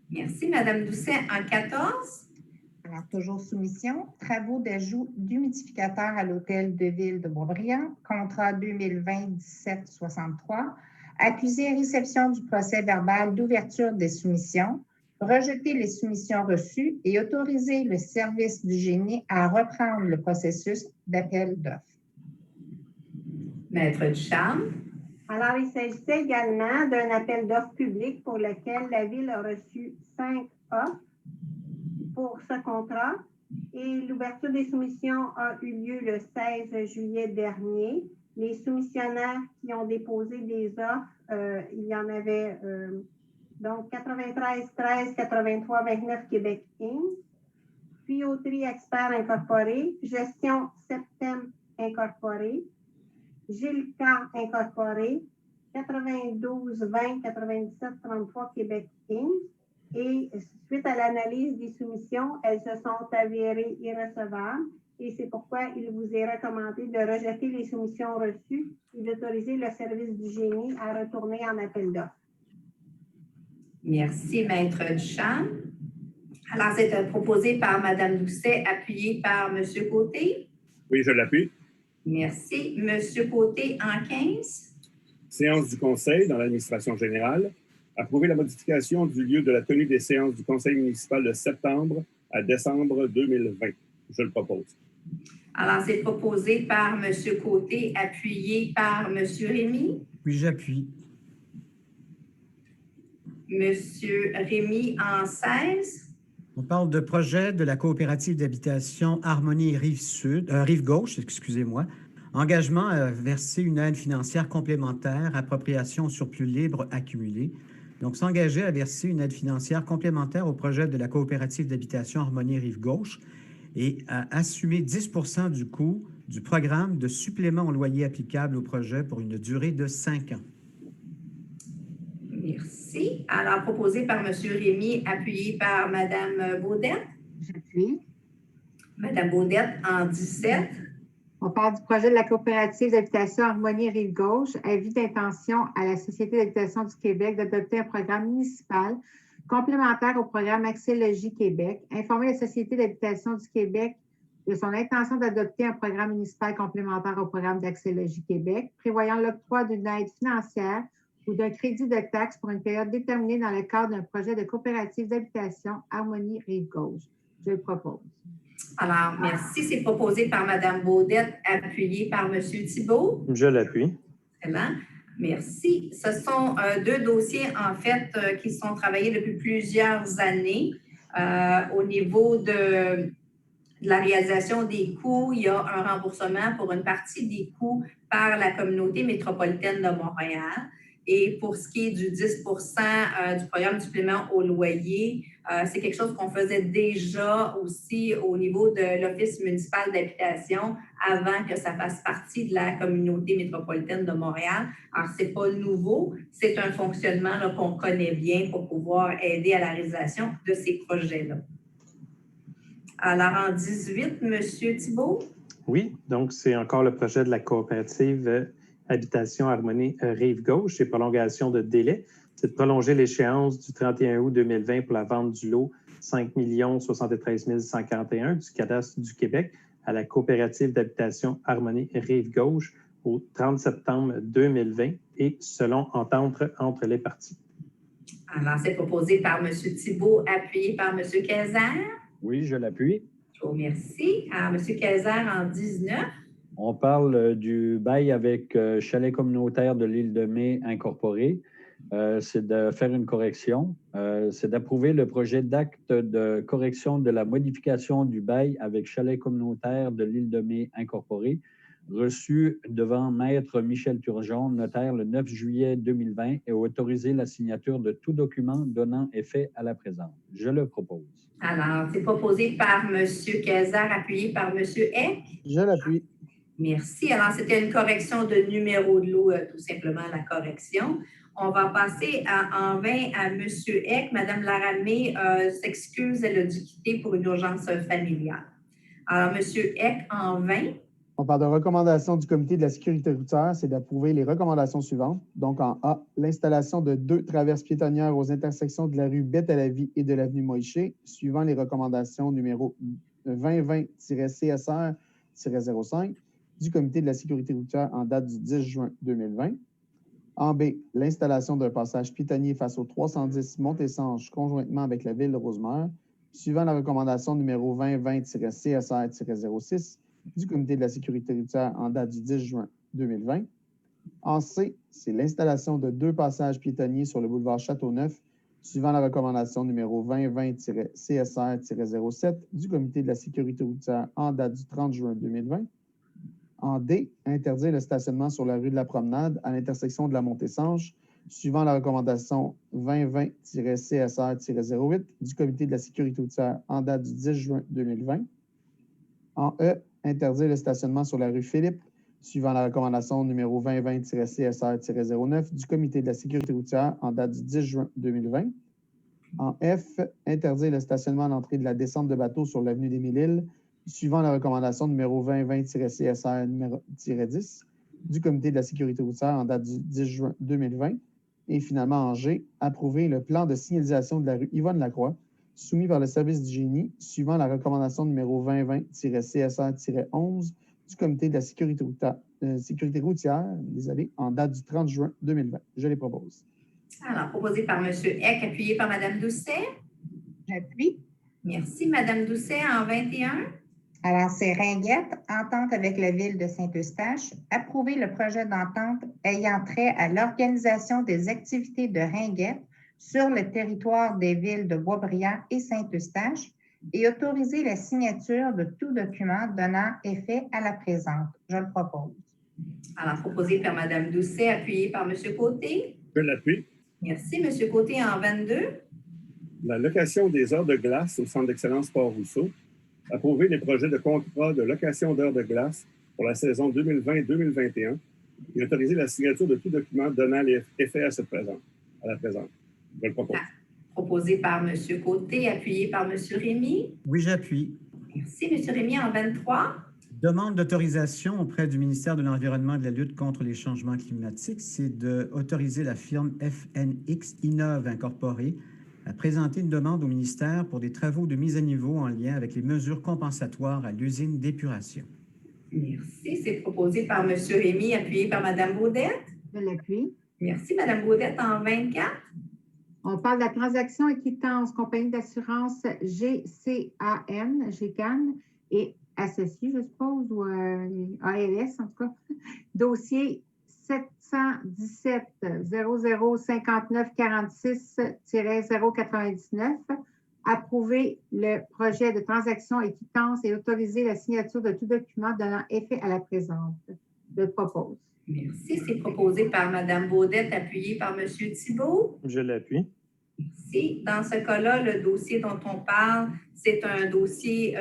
Merci. Mme Doucet en 14. Alors, toujours soumission, travaux d'ajout d'humidificateur à l'hôtel de ville de Boisbriand, contrat 2020-1763, accuser réception du procès verbal d'ouverture des soumissions, rejeter les soumissions reçues et autoriser le service du génie à reprendre le processus d'appel d'offres. Maître Ducharme. Alors, il s'agissait également d'un appel d'offres public pour lequel la Ville a reçu 5 offres pour ce contrat et l'ouverture des soumissions a eu lieu le 16 juillet dernier. Les soumissionnaires qui ont déposé des offres, il y en avait donc 93 13 83 29 Québec Inc., Tuyauterie Expert Incorporé, Gestion Septem Incorporé, Gilca Incorporé, 92 20 97 33 Québec Inc. Et suite à l'analyse des soumissions, elles se sont avérées irrecevables et c'est pourquoi il vous est recommandé de rejeter les soumissions reçues et d'autoriser le service du génie à retourner en appel d'offres. Merci, Maître Duchamp. Alors, c'est proposé par Mme Doucet, appuyé par M. Côté. Oui, je l'appuie. Merci. M. Côté, en 15. Séance du Conseil dans l'administration générale. Approuver la modification du lieu de la tenue des séances du Conseil municipal de septembre à décembre 2020. Je le propose. Alors, c'est proposé par M. Côté, appuyé par M. Rémy. Oui, j'appuie. M. Rémy, en 16. On parle de projet de la coopérative d'habitation Harmonie Rive-Gauche, excusez-moi. Engagement à verser une aide financière complémentaire, appropriation au surplus libre accumulé. Donc, s'engager à verser une aide financière complémentaire au projet de la coopérative d'habitation Harmonie Rive-Gauche et à assumer 10 % du coût du programme de supplément au loyer applicable au projet pour une durée de 5 ans. Merci. Alors, proposé par M. Rémy, appuyé par Mme Baudette. J'appuie. Mme Baudette, en 17. On parle du projet de la coopérative d'habitation Harmonie Rive-Gauche, avis d'intention à la Société d'habitation du Québec d'adopter un programme municipal complémentaire au programme Accès Logis Québec, informer la Société d'habitation du Québec de son intention d'adopter un programme municipal complémentaire au programme d'Accès Logis Québec, prévoyant l'octroi d'une aide financière ou d'un crédit de taxe pour une période déterminée dans le cadre d'un projet de coopérative d'habitation Harmonie Rive-Gauche. Je le propose. Alors, merci. C'est proposé par Mme Baudette, appuyé par M. Thibault. Je l'appuie. Très bien. Merci. Ce sont deux dossiers, en fait, qui sont travaillés depuis plusieurs années. Au niveau de la réalisation des coûts, il y a un remboursement pour une partie des coûts par la communauté métropolitaine de Montréal. Et pour ce qui est du 10 % du programme de supplément au loyer, c'est quelque chose qu'on faisait déjà aussi au niveau de l'Office municipal d'habitation avant que ça fasse partie de la communauté métropolitaine de Montréal. Alors, ce n'est pas nouveau, c'est un fonctionnement qu'on connaît bien pour pouvoir aider à la réalisation de ces projets-là. Alors, en 18, M. Thibault. Oui, donc c'est encore le projet de la coopérative Habitation Harmonie Rive-Gauche et prolongation de délai. C'est de prolonger l'échéance du 31 août 2020 pour la vente du lot 5 073 141 du cadastre du Québec à la coopérative d'habitation Harmonie Rive-Gauche au 30 septembre 2020 et selon entente entre les parties. Alors, c'est proposé par M. Thibault, appuyé par M. Kayser. Oui, je l'appuie. Je vous remercie. Alors, M. Kayser, en 19. On parle du bail avec Chalet communautaire de l'île de Mai incorporé. C'est de faire une correction. C'est d'approuver le projet d'acte de correction de la modification du bail avec Chalet communautaire de l'île de Mai incorporé, reçu devant Maître Michel Turgeon, notaire, le 9 juillet 2020, et autoriser la signature de tout document donnant effet à la présente. Je le propose. Alors, c'est proposé par M. Kayser, appuyé par M. Eck. Je l'appuie. Merci. Alors, c'était une correction de numéro de lot, tout simplement la correction. On va passer en 20 à M. Eck. Mme Laramée s'excuse, elle a dû quitter pour une urgence familiale. Alors, M. Eck, en 20. On parle de recommandations du Comité de la sécurité routière, c'est d'approuver les recommandations suivantes. Donc, en A, l'installation de 2 traverses piétonnières aux intersections de la rue Bette-à-la-Vie et de l'avenue Moïse, suivant les recommandations numéro 2020-CSR-05 du Comité de la sécurité routière en date du 10 juin 2020. En B, l'installation d'un passage piétonnier face au 310 Montésange conjointement avec la ville de Rosemère, suivant la recommandation numéro 2020-CSR-06 du Comité de la sécurité routière en date du 10 juin 2020. En C, c'est l'installation de 2 passages piétonniers sur le boulevard Châteauneuf, suivant la recommandation numéro 2020-CSR-07 du Comité de la sécurité routière en date du 30 juin 2020. En D, interdire le stationnement sur la rue de la Promenade à l'intersection de la Montée-Sange, suivant la recommandation 2020-CSR-08 du Comité de la sécurité routière en date du 10 juin 2020. En E, interdire le stationnement sur la rue Philippe, suivant la recommandation numéro 2020-CSR-09 du Comité de la sécurité routière en date du 10 juin 2020. En F, interdire le stationnement à l'entrée de la descente de bateau sur l'avenue des Mille-Îles, suivant la recommandation numéro 2020-CSR-10 du Comité de la sécurité routière en date du 10 juin 2020. Et finalement, en G, approuver le plan de signalisation de la rue Yvonne-Lacroix, soumis par le service du génie, suivant la recommandation numéro 2020-CSR-11 du Comité de la sécurité routière en date du 30 juin 2020. Je les propose. Alors, proposé par M. Eck, appuyé par Mme Doucet. J'appuie. Merci, Mme Doucet, en 21. Alors, c'est Ringuette, entente avec la ville de Saint-Eustache, approuver le projet d'entente ayant trait à l'organisation des activités de Ringuette sur le territoire des villes de Boisbriand et Saint-Eustache et autoriser la signature de tout document donnant effet à la présente. Je le propose. Alors, proposé par Mme Doucet, appuyé par M. Côté. Je l'appuie. Merci, M. Côté, en 22. La location des heures de glace au Centre d'excellence Port-Rousseau. Approuver les projets de contrat de location d'heures de glace pour la saison 2020-2021 et autoriser la signature de tout document donnant effet à la présente. Je le propose. Proposé par M. Côté, appuyé par M. Rémy. Oui, j'appuie. Merci, M. Rémy, en 23. Demande d'autorisation auprès du ministère de l'Environnement et de la lutte contre les changements climatiques, c'est d'autoriser la firme FNX Innov Incorporée à présenter une demande au ministère pour des travaux de mise à niveau en lien avec les mesures compensatoires à l'usine d'épuration. Merci. C'est proposé par M. Rémy, appuyé par Mme Baudette. Je l'appuie. Merci, Mme Baudette, en 24. On parle de la transaction équitance, compagnie d'assurance GCAN et associé, je suppose, ou ALS en tout cas. Dossier 717 0059 46-099. Approuver le projet de transaction et quittance et autoriser la signature de tout document donnant effet à la présente. Je le propose. Merci. C'est proposé par Mme Baudette, appuyé par M. Thibault. Je l'appuie. Merci. Dans ce cas-là, le dossier dont on parle, c'est un dossier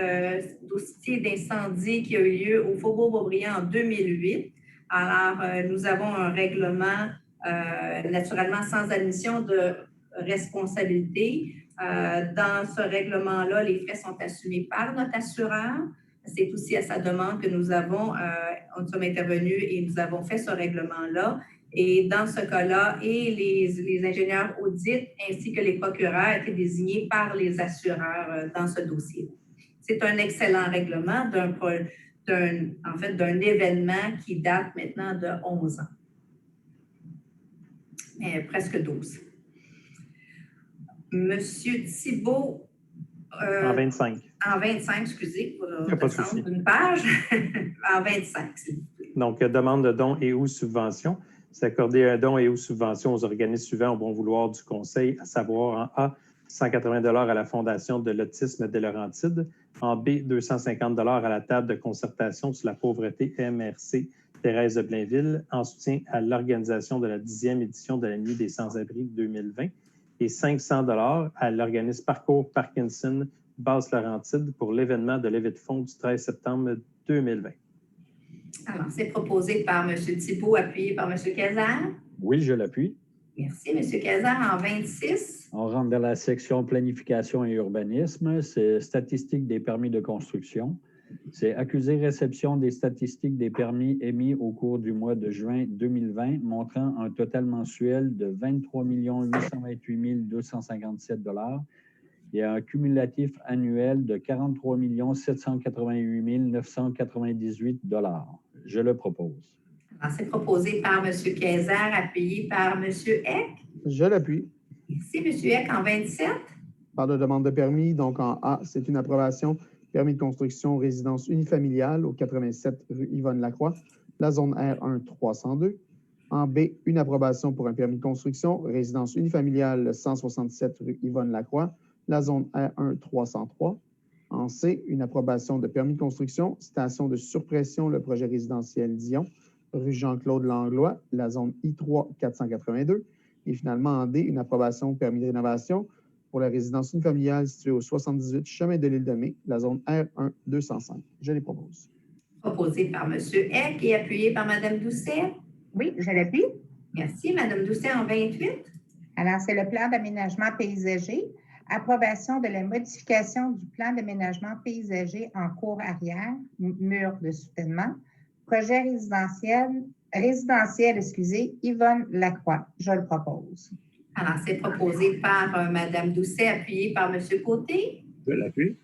d'incendie qui a eu lieu au Faubourg Boisbriand en 2008. Alors, nous avons un règlement, naturellement sans admission de responsabilité. Dans ce règlement-là, les frais sont assumés par notre assureur. C'est aussi à sa demande que nous sommes intervenus et nous avons fait ce règlement-là. Et dans ce cas-là, et les ingénieurs audits ainsi que les procureurs étaient désignés par les assureurs dans ce dossier. C'est un excellent règlement d'un événement qui date maintenant de 11 ans. Presque 12. Monsieur Thibault. En 25. En 25, excusez, pour une page. En 25, s'il vous plaît. Donc, demande de dons et ou subventions. C'est accorder un don et ou subvention aux organismes suivants au bon vouloir du Conseil, à savoir en A, 180 $ à la Fondation de l'autisme des Laurentides, en B, 250 $ à la table de concertation sur la pauvreté MRC Thérèse de Blainville, en soutien à l'organisation de la 10e édition de la Nuit des sans-abri 2020, et 500 $ à l'organisme Parcours Parkinson Basse-Laurentide pour l'événement de levée de fonds du 13 septembre 2020. Alors, c'est proposé par M. Thibault, appuyé par M. Cazard. Oui, je l'appuie. Merci, M. Cazard. En 26. On rentre dans la section planification et urbanisme. C'est statistique des permis de construction. C'est accusé réception des statistiques des permis émis au cours du mois de juin 2020, montrant un total mensuel de 23 828 257 et un cumulatif annuel de 43 788 998 Je le propose. Alors, c'est proposé par M. Kayser, appuyé par M. Eck. Je l'appuie. Merci, M. Eck, en 27. Par de demande de permis, donc en A, c'est une approbation. Permis de construction résidence unifamiliale au 87 rue Yvonne Lacroix, la zone R1 302. En B, une approbation pour un permis de construction résidence unifamiliale 167 rue Yvonne Lacroix, la zone R1 303. En C, une approbation de permis de construction station de surpression le projet résidentiel Dion, rue Jean-Claude Langlois, la zone I3 482. Et finalement, en D, une approbation permis de rénovation pour la résidence unifamiliale située au 78 chemin de l'île de Mai, la zone R1 205. Je les propose. Proposé par M. Eck et appuyé par Mme Doucet. Oui, je l'appuie. Merci, Mme Doucet, en 28. Alors, c'est le plan d'aménagement paysager. Approbation de la modification du plan d'aménagement paysager en cour arrière, mur de soutènement. Projet résidentiel, Yvonne Lacroix. Je le propose. Alors, c'est proposé par Mme Doucet, appuyé par M. Côté. Je l'appuie.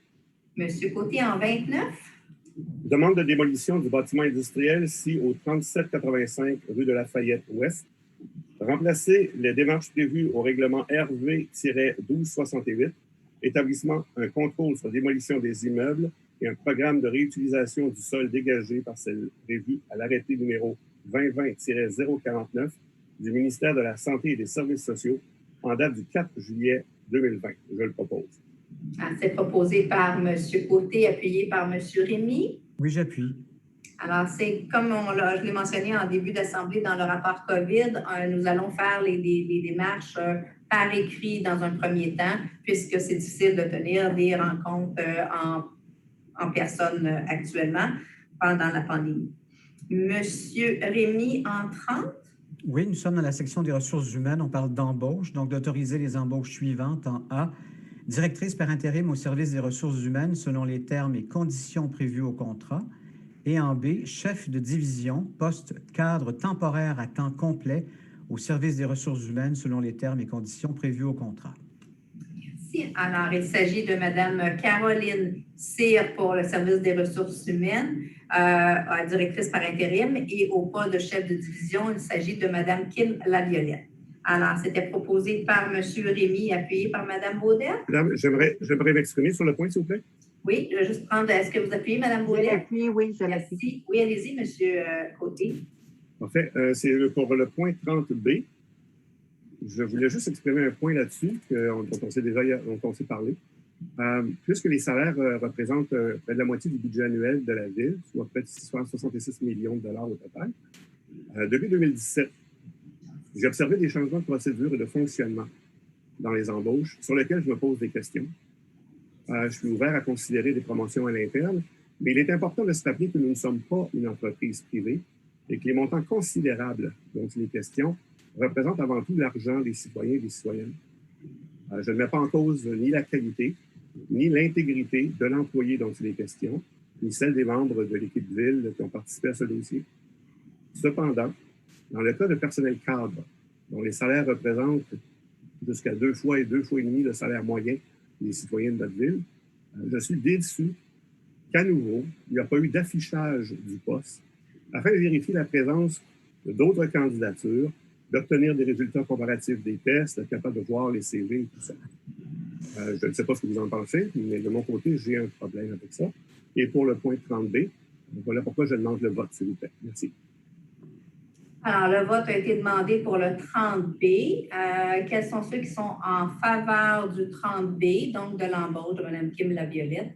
M. Côté, en 29. Demande de démolition du bâtiment industriel situé au 3785 rue de Lafayette-Ouest. Remplacer les démarches prévues au règlement RV-1268, établissement un contrôle sur la démolition des immeubles et un programme de réutilisation du sol dégagé par celle prévue à l'arrêté numéro 2020-049 du ministère de la Santé et des Services sociaux en date du 4 juillet 2020. Je le propose. C'est proposé par M. Côté, appuyé par M. Rémy. Oui, j'appuie. Alors, c'est comme je l'ai mentionné en début d'Assemblée dans le rapport COVID, nous allons faire les démarches par écrit dans un premier temps, puisque c'est difficile de tenir des rencontres en personne actuellement pendant la pandémie. Monsieur Rémy, en 30. Oui, nous sommes dans la section des ressources humaines. On parle d'embauche, donc d'autoriser les embauches suivantes en A. Directrice par intérim au service des ressources humaines selon les termes et conditions prévus au contrat. Et en B, chef de division, poste cadre temporaire à temps complet au service des ressources humaines selon les termes et conditions prévus au contrat. Merci. Alors, il s'agit de Mme Caroline Cyr pour le service des ressources humaines, directrice par intérim, et au poste de chef de division, il s'agit de Mme Kim Laviolette. Alors, c'était proposé par M. Rémy, appuyé par Mme Baudet. Madame, j'aimerais m'exprimer sur le point, s'il vous plaît. Oui, je vais juste prendre. Est-ce que vous appuyez, Mme Baudet? Je l'appuie, oui, je l'appuie. Merci. Oui, allez-y, M. Côté. En fait, c'est pour le point 30B. Je voulais juste exprimer un point là-dessus dont on s'est parlé. Puisque les salaires représentent près de la moitié du budget annuel de la Ville, soit près de 666 millions de dollars au total, depuis 2017, j'ai observé des changements de procédure et de fonctionnement dans les embauches sur lesquels je me pose des questions. Je suis ouvert à considérer des promotions à l'interne, mais il est important de se rappeler que nous ne sommes pas une entreprise privée et que les montants considérables dont il est question représentent avant tout l'argent des citoyens et des citoyennes. Je ne mets pas en cause ni la qualité, ni l'intégrité de l'employé dont il est question, ni celle des membres de l'équipe Ville qui ont participé à ce dossier. Cependant, dans le cas de personnel cadre, dont les salaires représentent jusqu'à 2 fois et 2 fois et demi le salaire moyen des citoyens de notre ville, je suis déçu qu'à nouveau, il n'y a pas eu d'affichage du poste afin de vérifier la présence d'autres candidatures, d'obtenir des résultats comparatifs des tests, d'être capable de voir les CV et tout ça. Je ne sais pas ce que vous en pensez, mais de mon côté, j'ai un problème avec ça. Et pour le point 30B, voilà pourquoi je demande le vote, s'il vous plaît. Merci. Alors, le vote a été demandé pour le 30B. Quels sont ceux qui sont en faveur du 30B, donc de l'embauche de Mme Kim Laviolette,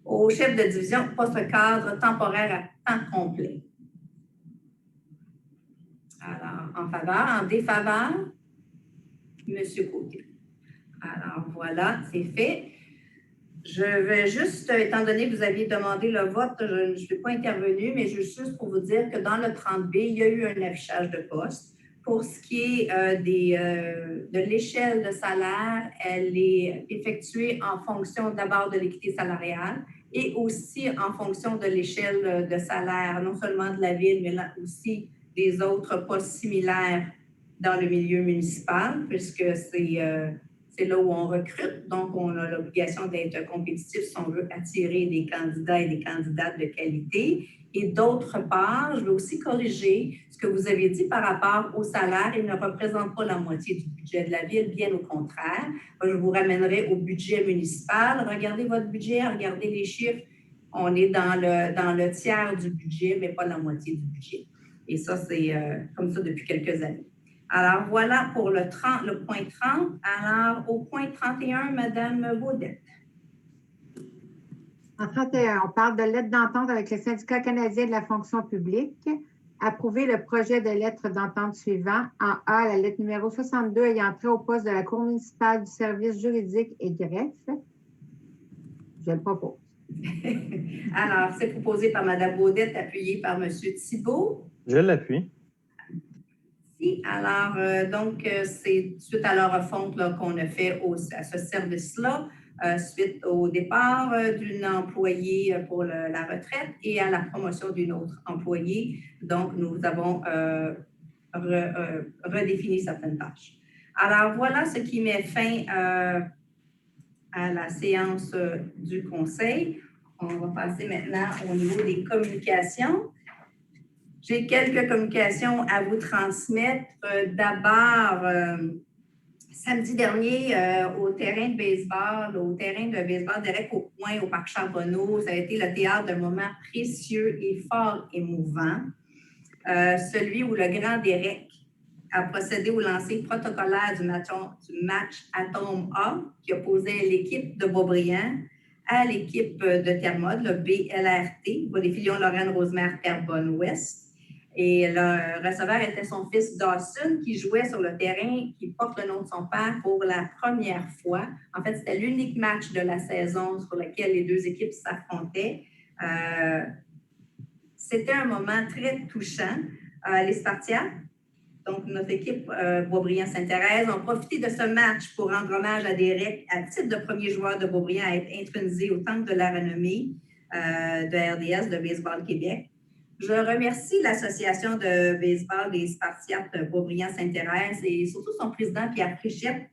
au chef de division poste cadre temporaire à temps complet? Alors, en faveur, en défaveur, M. Côté. Alors, voilà, c'est fait. Je vais juste, étant donné que vous aviez demandé le vote, je ne suis pas intervenue, mais juste pour vous dire que dans le 30B, il y a eu un affichage de poste. Pour ce qui est de l'échelle de salaire, elle est effectuée en fonction d'abord de l'équité salariale et aussi en fonction de l'échelle de salaire, non seulement de la ville, mais là aussi des autres postes similaires dans le milieu municipal, puisque c'est là où on recrute. Donc, on a l'obligation d'être compétitif si on veut attirer des candidats et des candidates de qualité. Et d'autre part, je veux aussi corriger ce que vous avez dit par rapport au salaire. Il ne représente pas la moitié du budget de la ville, bien au contraire. Je vous ramènerai au budget municipal. Regardez votre budget, regardez les chiffres. On est dans le tiers du budget, mais pas la moitié du budget. Et ça, c'est comme ça depuis quelques années. Alors, voilà pour le point 30. Alors, au point 31, Mme Baudette. En 31, on parle de lettre d'entente avec le syndicat canadien de la fonction publique. Approuver le projet de lettre d'entente suivant. En A, la lettre numéro 62 ayant trait au poste de la Cour municipale du service juridique et greffe. Je le propose. Alors, c'est proposé par Mme Baudette, appuyé par M. Thibault. Je l'appuie. Alors, donc, c'est suite à la refonte qu'on a fait à ce service-là, suite au départ d'une employée pour la retraite et à la promotion d'une autre employée. Donc, nous avons redéfini certaines tâches. Alors, voilà ce qui met fin à la séance du Conseil. On va passer maintenant au niveau des communications. J'ai quelques communications à vous transmettre. D'abord, samedi dernier, au terrain de baseball d'Éric Aucoin au Parc Charbonneau, ça a été le théâtre d'un moment précieux et fort émouvant. Celui où le grand Derek a procédé au lancer protocolaire du match Atome A qui opposait l'équipe de Beaubriand à l'équipe de Termode, le BLRT, les Filions Lorraine Rosemère Terrebonne-Ouest. Et le receveur était son fils Dawson qui jouait sur le terrain qui porte le nom de son père pour la première fois. En fait, c'était l'unique match de la saison sur lequel les deux équipes s'affrontaient. C'était un moment très touchant. Les Spartiates, donc notre équipe Beaubriand-Sainte-Thérèse, ont profité de ce match pour rendre hommage à Derek à titre de premier joueur de Beaubriand à être intronisé au Temple de la renommée de RDS, de Baseball Québec. Je remercie l'Association de baseball des Spartiates Beaubriand-Sainte-Thérèse et surtout son président Pierre Frichette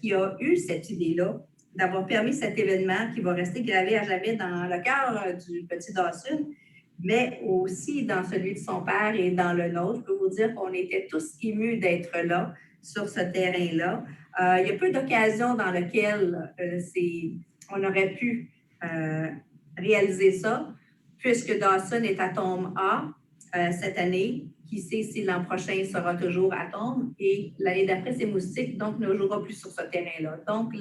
qui a eu cette idée-là d'avoir permis cet événement qui va rester gravé à jamais dans le cœur du petit Dawson, mais aussi dans celui de son père et dans le nôtre. Je peux vous dire qu'on était tous émus d'être là, sur ce terrain-là. Il y a peu d'occasions dans lesquelles on aurait pu réaliser ça, puisque Dawson est à Atome A cette année. Qui sait si l'an prochain sera toujours Atome et l'année d'après, c'est Moustique, donc ne jouera plus sur ce terrain-là. Donc,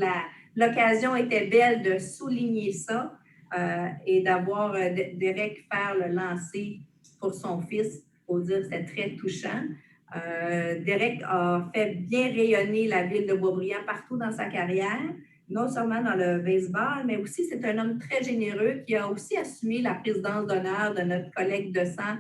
l'occasion était belle de souligner ça et d'avoir Derek faire le lancer pour son fils. Il faut dire que c'était très touchant. Derek a fait bien rayonner la ville de Beaubriand partout dans sa carrière, non seulement dans le baseball, mais aussi c'est un homme très généreux qui a aussi assumé la présidence d'honneur de notre collègue de sang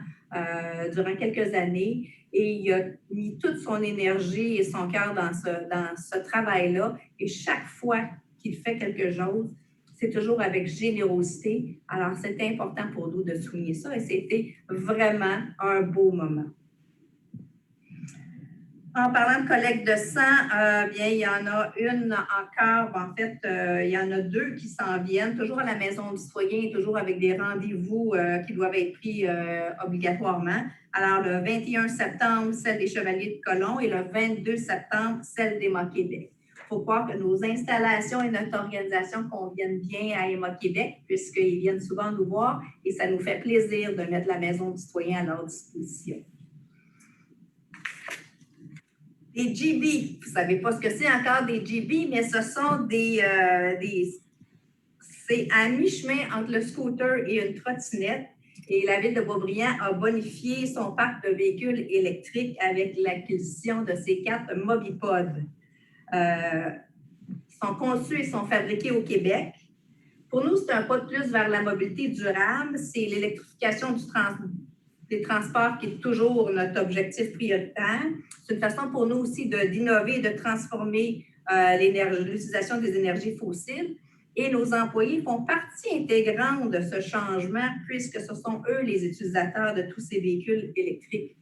durant quelques années et il a mis toute son énergie et son cœur dans ce travail-là. Et chaque fois qu'il fait quelque chose, c'est toujours avec générosité. Alors, c'était important pour nous de souligner ça et c'était vraiment un beau moment. En parlant de collecte de sang, bien, il y en a une encore. En fait, il y en a deux qui s'en viennent, toujours à la Maison du citoyen, toujours avec des rendez-vous qui doivent être pris obligatoirement. Alors, le 21 septembre, celle des Chevaliers de Colomb et le 22 septembre, celle d'Emma Québec. Il faut croire que nos installations et notre organisation conviennent bien à Emma Québec, puisqu'ils viennent souvent nous voir et ça nous fait plaisir de mettre la Maison du citoyen à leur disposition. Des GB, vous ne savez pas ce que c'est encore des GB, mais ce sont c'est à mi-chemin entre le scooter et une trottinette. Et la ville de Beaubriand a bonifié son parc de véhicules électriques avec l'acquisition de ces 4 Mobipods. Ils sont conçus et sont fabriqués au Québec. Pour nous, c'est un pas de plus vers la mobilité durable. C'est l'électrification des transports qui est toujours notre objectif prioritaire. C'est une façon pour nous aussi d'innover et de transformer l'utilisation des énergies fossiles. Et nos employés font partie intégrante de ce changement puisque ce sont eux les utilisateurs de tous ces véhicules électriques.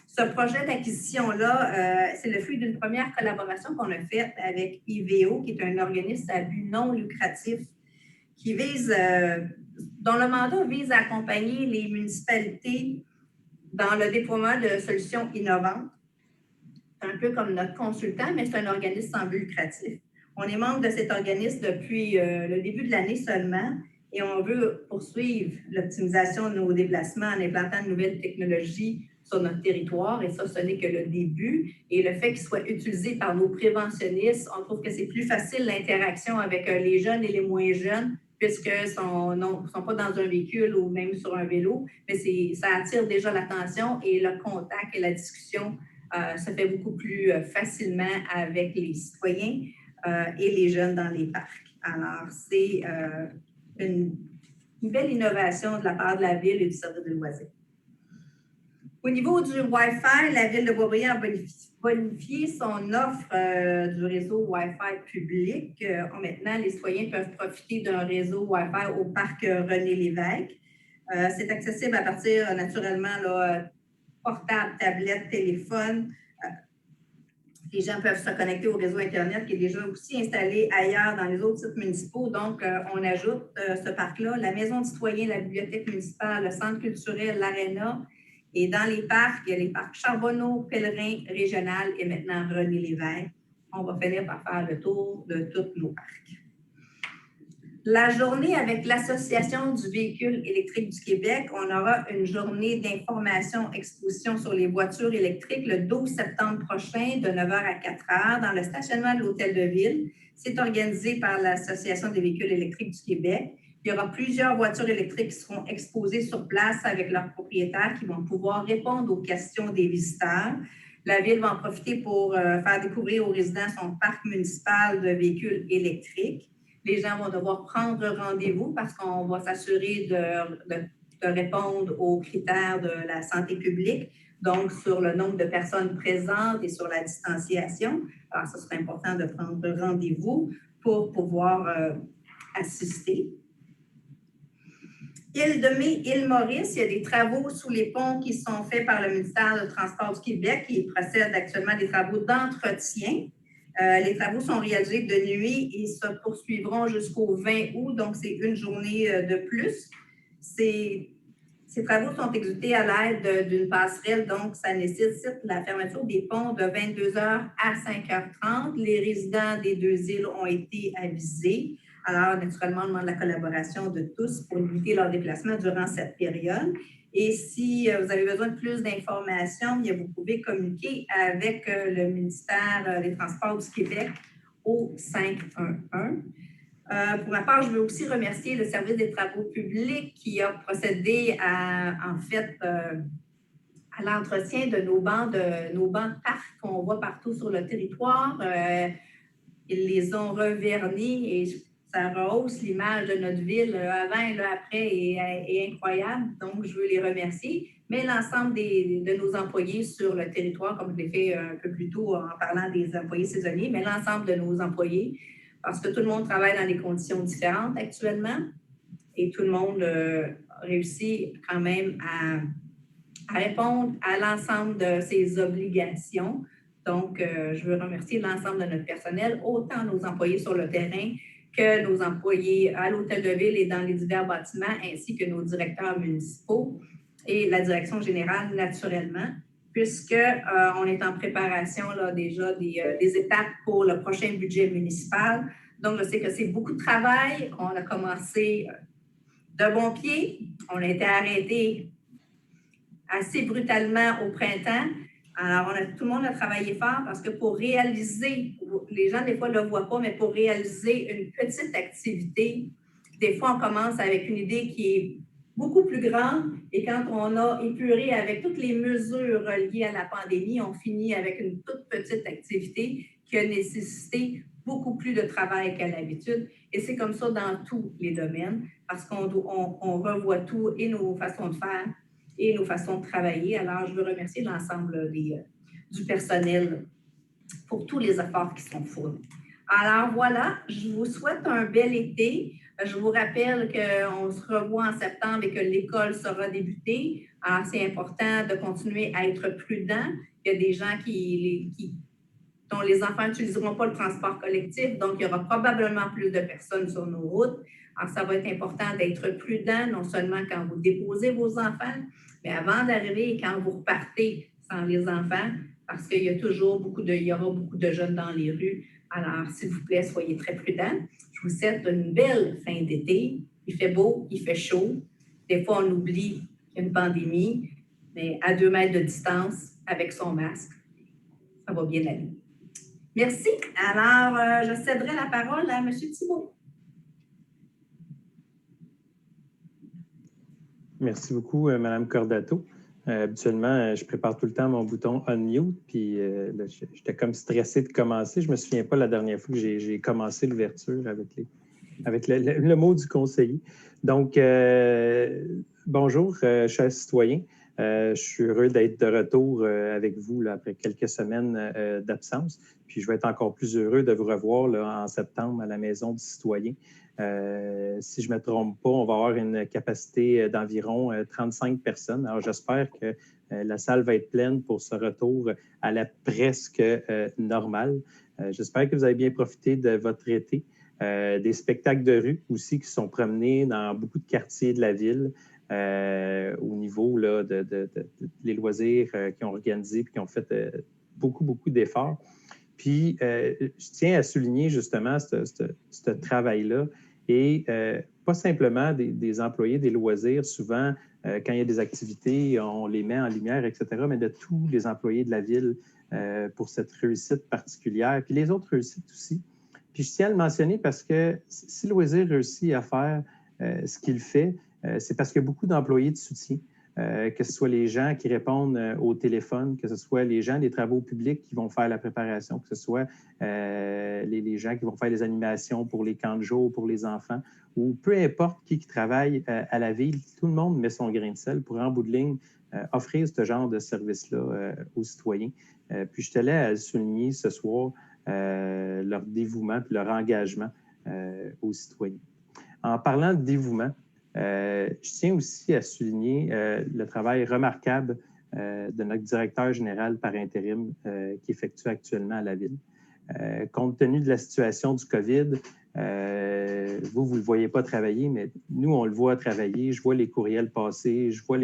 Ce projet d'acquisition-là, c'est le fruit d'une première collaboration qu'on a faite avec IVO, qui est un organisme à but non lucratif qui vise, dont le mandat vise à accompagner les municipalités dans le déploiement de solutions innovantes. Un peu comme notre consultant, mais c'est un organisme sans but lucratif. On est membre de cet organisme depuis le début de l'année seulement et on veut poursuivre l'optimisation de nos déplacements en implantant de nouvelles technologies sur notre territoire. Et ça, ce n'est que le début. Et le fait qu'il soit utilisé par nos préventionnistes, on trouve que c'est plus facile l'interaction avec les jeunes et les moins jeunes puisqu'ils ne sont pas dans un véhicule ou même sur un vélo. Mais ça attire déjà l'attention et le contact et la discussion se fait beaucoup plus facilement avec les citoyens et les jeunes dans les parcs. Alors, c'est une belle innovation de la part de la Ville et du service de loisirs. Au niveau du Wi-Fi, la Ville de Boisbriand a bonifié son offre du réseau Wi-Fi public. Maintenant, les citoyens peuvent profiter d'un réseau Wi-Fi au parc René Lévesque. C'est accessible à partir, naturellement, là, portable, tablette, téléphone. Les gens peuvent se connecter au réseau Internet qui est déjà aussi installé ailleurs dans les autres sites municipaux. Donc, on ajoute ce parc-là, la Maison du citoyen, la bibliothèque municipale, le centre culturel, l'aréna. Et dans les parcs, il y a les parcs Charbonneau, Pèlerin, Régional et maintenant René Lévesque. On va finir par faire le tour de tous nos parcs. La journée avec l'Association du véhicule électrique du Québec, on aura une journée d'information, exposition sur les voitures électriques le 12 septembre prochain de 9h à 4h dans le stationnement de l'Hôtel de Ville. C'est organisé par l'Association des véhicules électriques du Québec. Il y aura plusieurs voitures électriques qui seront exposées sur place avec leurs propriétaires qui vont pouvoir répondre aux questions des visiteurs. La Ville va en profiter pour faire découvrir aux résidents son parc municipal de véhicules électriques. Les gens vont devoir prendre rendez-vous parce qu'on va s'assurer de répondre aux critères de la santé publique, donc sur le nombre de personnes présentes et sur la distanciation. Alors, ça serait important de prendre rendez-vous pour pouvoir assister. Île de Mai, île Maurice, il y a des travaux sous les ponts qui sont faits par le ministère du Transport du Québec qui procède actuellement à des travaux d'entretien. Les travaux sont réalisés de nuit et se poursuivront jusqu'au 20 août, donc c'est une journée de plus. Ces travaux sont exécutés à l'aide d'une passerelle, donc ça nécessite la fermeture des ponts de 22h à 5h30. Les résidents des deux îles ont été avisés. Alors, naturellement, on demande la collaboration de tous pour limiter leur déplacement durant cette période. Et si vous avez besoin de plus d'informations, vous pouvez communiquer avec le ministère des Transports du Québec au 511. Pour ma part, je veux aussi remercier le service des travaux publics qui a procédé à l'entretien de nos bancs de parc qu'on voit partout sur le territoire. Ils les ont revernis et ça rehausse l'image de notre ville avant et après est incroyable. Donc, je veux les remercier. Mais l'ensemble de nos employés sur le territoire, comme je l'ai fait un peu plus tôt en parlant des employés saisonniers, mais l'ensemble de nos employés, parce que tout le monde travaille dans des conditions différentes actuellement et tout le monde réussit quand même à répondre à l'ensemble de ses obligations. Donc, je veux remercier l'ensemble de notre personnel, autant nos employés sur le terrain que nos employés à l'Hôtel de Ville et dans les divers bâtiments, ainsi que nos directeurs municipaux et la direction générale, naturellement, puisqu'on est en préparation là, déjà des étapes pour le prochain budget municipal. Donc, je sais que c'est beaucoup de travail. On a commencé de bon pied. On a été arrêté assez brutalement au printemps. Alors, tout le monde a travaillé fort parce que pour réaliser, les gens des fois ne le voient pas, mais pour réaliser une petite activité, des fois on commence avec une idée qui est beaucoup plus grande et quand on a épuré avec toutes les mesures liées à la pandémie, on finit avec une toute petite activité qui a nécessité beaucoup plus de travail qu'à l'habitude. Et c'est comme ça dans tous les domaines parce qu'on revoit tout et nos façons de faire et nos façons de travailler. Alors, je veux remercier l'ensemble du personnel pour tous les efforts qui sont fournis. Alors voilà, je vous souhaite un bel été. Je vous rappelle qu'on se revoit en septembre et que l'école sera débutée. Alors, c'est important de continuer à être prudent. Il y a des gens dont les enfants n'utiliseront pas le transport collectif, donc il y aura probablement plus de personnes sur nos routes. Alors, ça va être important d'être prudent, non seulement quand vous déposez vos enfants, mais avant d'arriver et quand vous repartez sans les enfants, parce qu'il y aura beaucoup de jeunes dans les rues. Alors, s'il vous plaît, soyez très prudents. Je vous souhaite une belle fin d'été. Il fait beau, il fait chaud. Des fois, on oublie qu'il y a une pandémie, mais à 2 mètres de distance, avec son masque, ça va bien aller. Merci. Alors, je céderai la parole à M. Thibault. Merci beaucoup, Mme Cordato. Habituellement, je prépare tout le temps mon bouton unmute, puis là, j'étais comme stressé de commencer. Je ne me souviens pas la dernière fois que j'ai commencé l'ouverture avec le mot du conseiller. Donc, bonjour, chers citoyens. Je suis heureux d'être de retour avec vous là, après quelques semaines d'absence. Puis, je vais être encore plus heureux de vous revoir là, en septembre à la Maison du citoyen. Si je ne me trompe pas, on va avoir une capacité d'environ 35 personnes. Alors, j'espère que la salle va être pleine pour ce retour à la presque normale. J'espère que vous avez bien profité de votre été. Des spectacles de rue aussi qui sont promenés dans beaucoup de quartiers de la ville au niveau là, des loisirs qui ont organisé et qui ont fait beaucoup, beaucoup d'efforts. Puis, je tiens à souligner justement ce travail-là et pas simplement des employés des loisirs. Souvent, quand il y a des activités, on les met en lumière, etc., mais de tous les employés de la ville pour cette réussite particulière. Puis les autres réussites aussi. Puis je tiens à le mentionner parce que si Loisir réussit à faire ce qu'il fait, c'est parce qu'il y a beaucoup d'employés de soutien, que ce soit les gens qui répondent au téléphone, que ce soit les gens des travaux publics qui vont faire la préparation, que ce soit les gens qui vont faire les animations pour les camps de jour, pour les enfants, ou peu importe qui travaille à la ville, tout le monde met son grain de sel pour, en bout de ligne, offrir ce genre de service-là aux citoyens. Puis je tenais à le souligner ce soir, leur dévouement et leur engagement aux citoyens. En parlant de dévouement, je tiens aussi à souligner le travail remarquable de notre directeur général par intérim qui effectue actuellement à la Ville. Compte tenu de la situation du COVID, vous ne le voyez pas travailler, mais nous, on le voit travailler. Je vois les courriels passer, je vois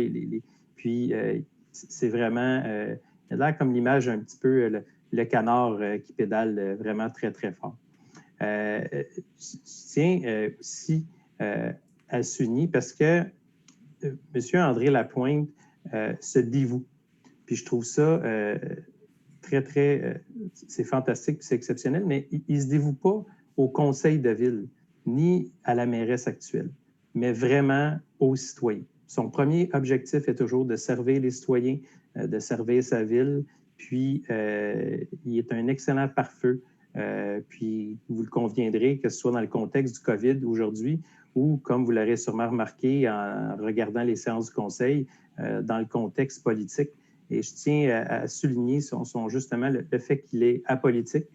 Puis, c'est vraiment... il a l'air comme l'image un petit peu... le canard qui pédale vraiment très, très fort. Je tiens aussi à souligner parce que M. André Lapointe se dévoue. Puis je trouve ça très, très... c'est fantastique, c'est exceptionnel, mais il ne se dévoue pas au conseil de ville, ni à la mairesse actuelle, mais vraiment aux citoyens. Son premier objectif est toujours de servir les citoyens, de servir sa ville. Puis, il est un excellent pare-feu. Puis, vous le conviendrez, que ce soit dans le contexte du COVID aujourd'hui ou, comme vous l'aurez sûrement remarqué en regardant les séances du Conseil, dans le contexte politique. Et je tiens à souligner justement le fait qu'il est apolitique,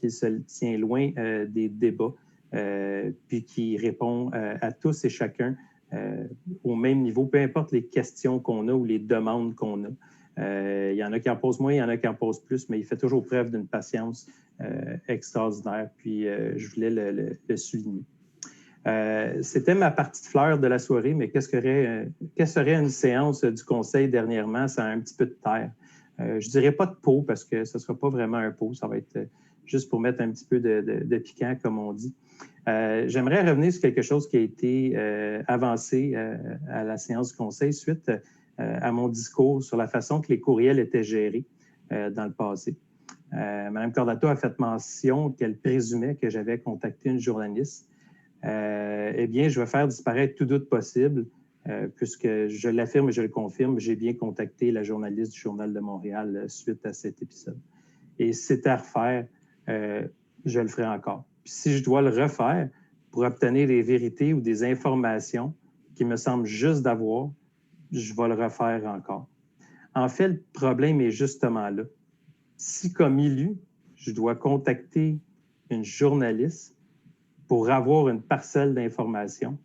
qu'il se tient loin des débats, puis qu'il répond à tous et chacun au même niveau, peu importe les questions qu'on a ou les demandes qu'on a. Il y en a qui en posent moins, il y en a qui en posent plus, mais il fait toujours preuve d'une patience extraordinaire. Puis, je voulais le souligner. C'était ma partie de fleurs de la soirée, mais qu'est-ce serait une séance du Conseil dernièrement sans un petit peu de terre? Je ne dirais pas de pot parce que ce ne sera pas vraiment un pot, ça va être juste pour mettre un petit peu de piquant, comme on dit. J'aimerais revenir sur quelque chose qui a été avancé à la séance du Conseil suite à mon discours sur la façon que les courriels étaient gérés dans le passé. Mme Cordato a fait mention qu'elle présumait que j'avais contacté une journaliste. Eh bien, je vais faire disparaître tout doute possible, puisque je l'affirme et je le confirme, j'ai bien contacté la journaliste du Journal de Montréal suite à cet épisode. Et si c'était à refaire, je le ferai encore. Puis si je dois le refaire pour obtenir des vérités ou des informations qui me semblent juste d'avoir, je vais le refaire encore. En fait, le problème est justement là. Si, comme élu, je dois contacter une journaliste pour avoir une parcelle d'information.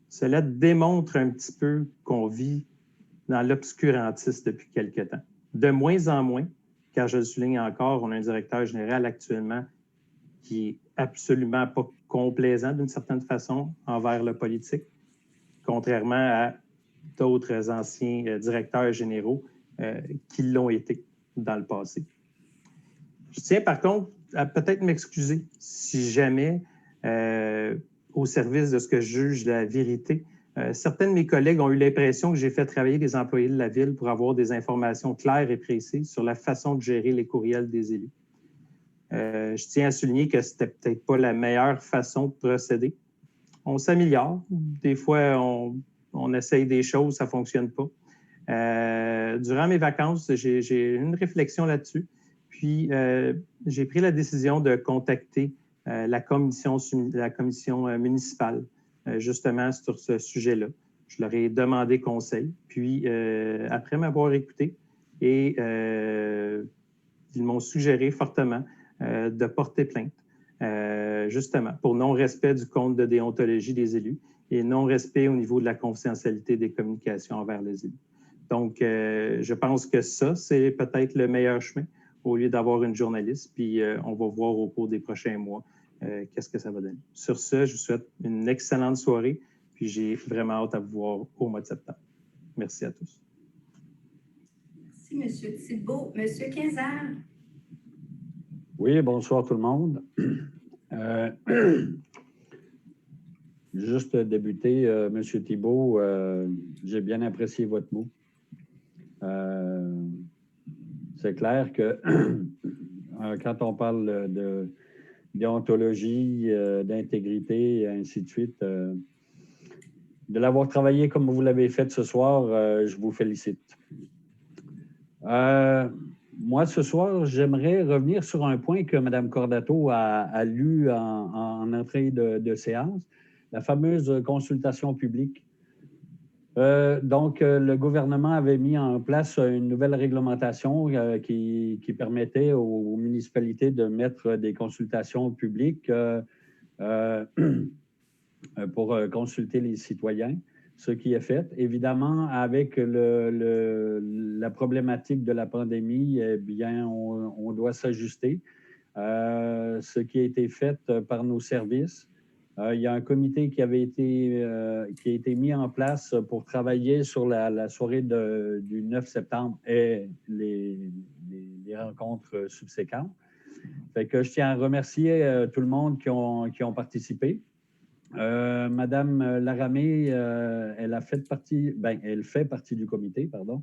Cela démontre un petit peu qu'on vit dans l'obscurantisme depuis quelque temps. De moins en moins, car je le souligne encore, on a un directeur général actuellement qui est absolument pas complaisant d'une certaine façon envers le politique, contrairement à d'autres anciens directeurs généraux qui l'ont été dans le passé. Je tiens par contre à peut-être m'excuser si jamais, au service de ce que je juge la vérité, certains de mes collègues ont eu l'impression que j'ai fait travailler les employés de la Ville pour avoir des informations claires et précises sur la façon de gérer les courriels des élus. Je tiens à souligner que ce n'était peut-être pas la meilleure façon de procéder. On s'améliore. Des fois, on essaye des choses, ça ne fonctionne pas. Durant mes vacances, j'ai une réflexion là-dessus. Puis, j'ai pris la décision de contacter la commission municipale, justement sur ce sujet-là. Je leur ai demandé conseil. Puis, après m'avoir écouté, et ils m'ont suggéré fortement de porter plainte, justement, pour non-respect du code de déontologie des élus et non-respect au niveau de la confidentialité des communications envers les élus. Donc, je pense que ça, c'est peut-être le meilleur chemin au lieu d'avoir une journaliste. Puis, on va voir au cours des prochains mois qu'est-ce que ça va donner. Sur ce, je vous souhaite une excellente soirée. Puis, j'ai vraiment hâte à vous voir au mois de septembre. Merci à tous. Merci, M. Thibault. M. Quinzard. Oui, bonsoir tout le monde. Juste débuter, M. Thibault, j'ai bien apprécié votre mot. C'est clair que quand on parle de déontologie, d'intégrité, et ainsi de suite, de l'avoir travaillé comme vous l'avez fait ce soir, je vous félicite. Moi, ce soir, j'aimerais revenir sur un point que Mme Cordato a lu en entrée de séance, la fameuse consultation publique. Donc, le gouvernement avait mis en place une nouvelle réglementation qui permettait aux municipalités de mettre des consultations publiques pour consulter les citoyens, ce qui est fait. Évidemment, avec la problématique de la pandémie, eh bien, on doit s'ajuster. Ce qui a été fait par nos services. Il y a un comité qui a été mis en place pour travailler sur la soirée du 9 septembre et les rencontres subséquentes. Fait que je tiens à remercier tout le monde qui ont participé. Madame Laramé, elle fait partie du comité, pardon.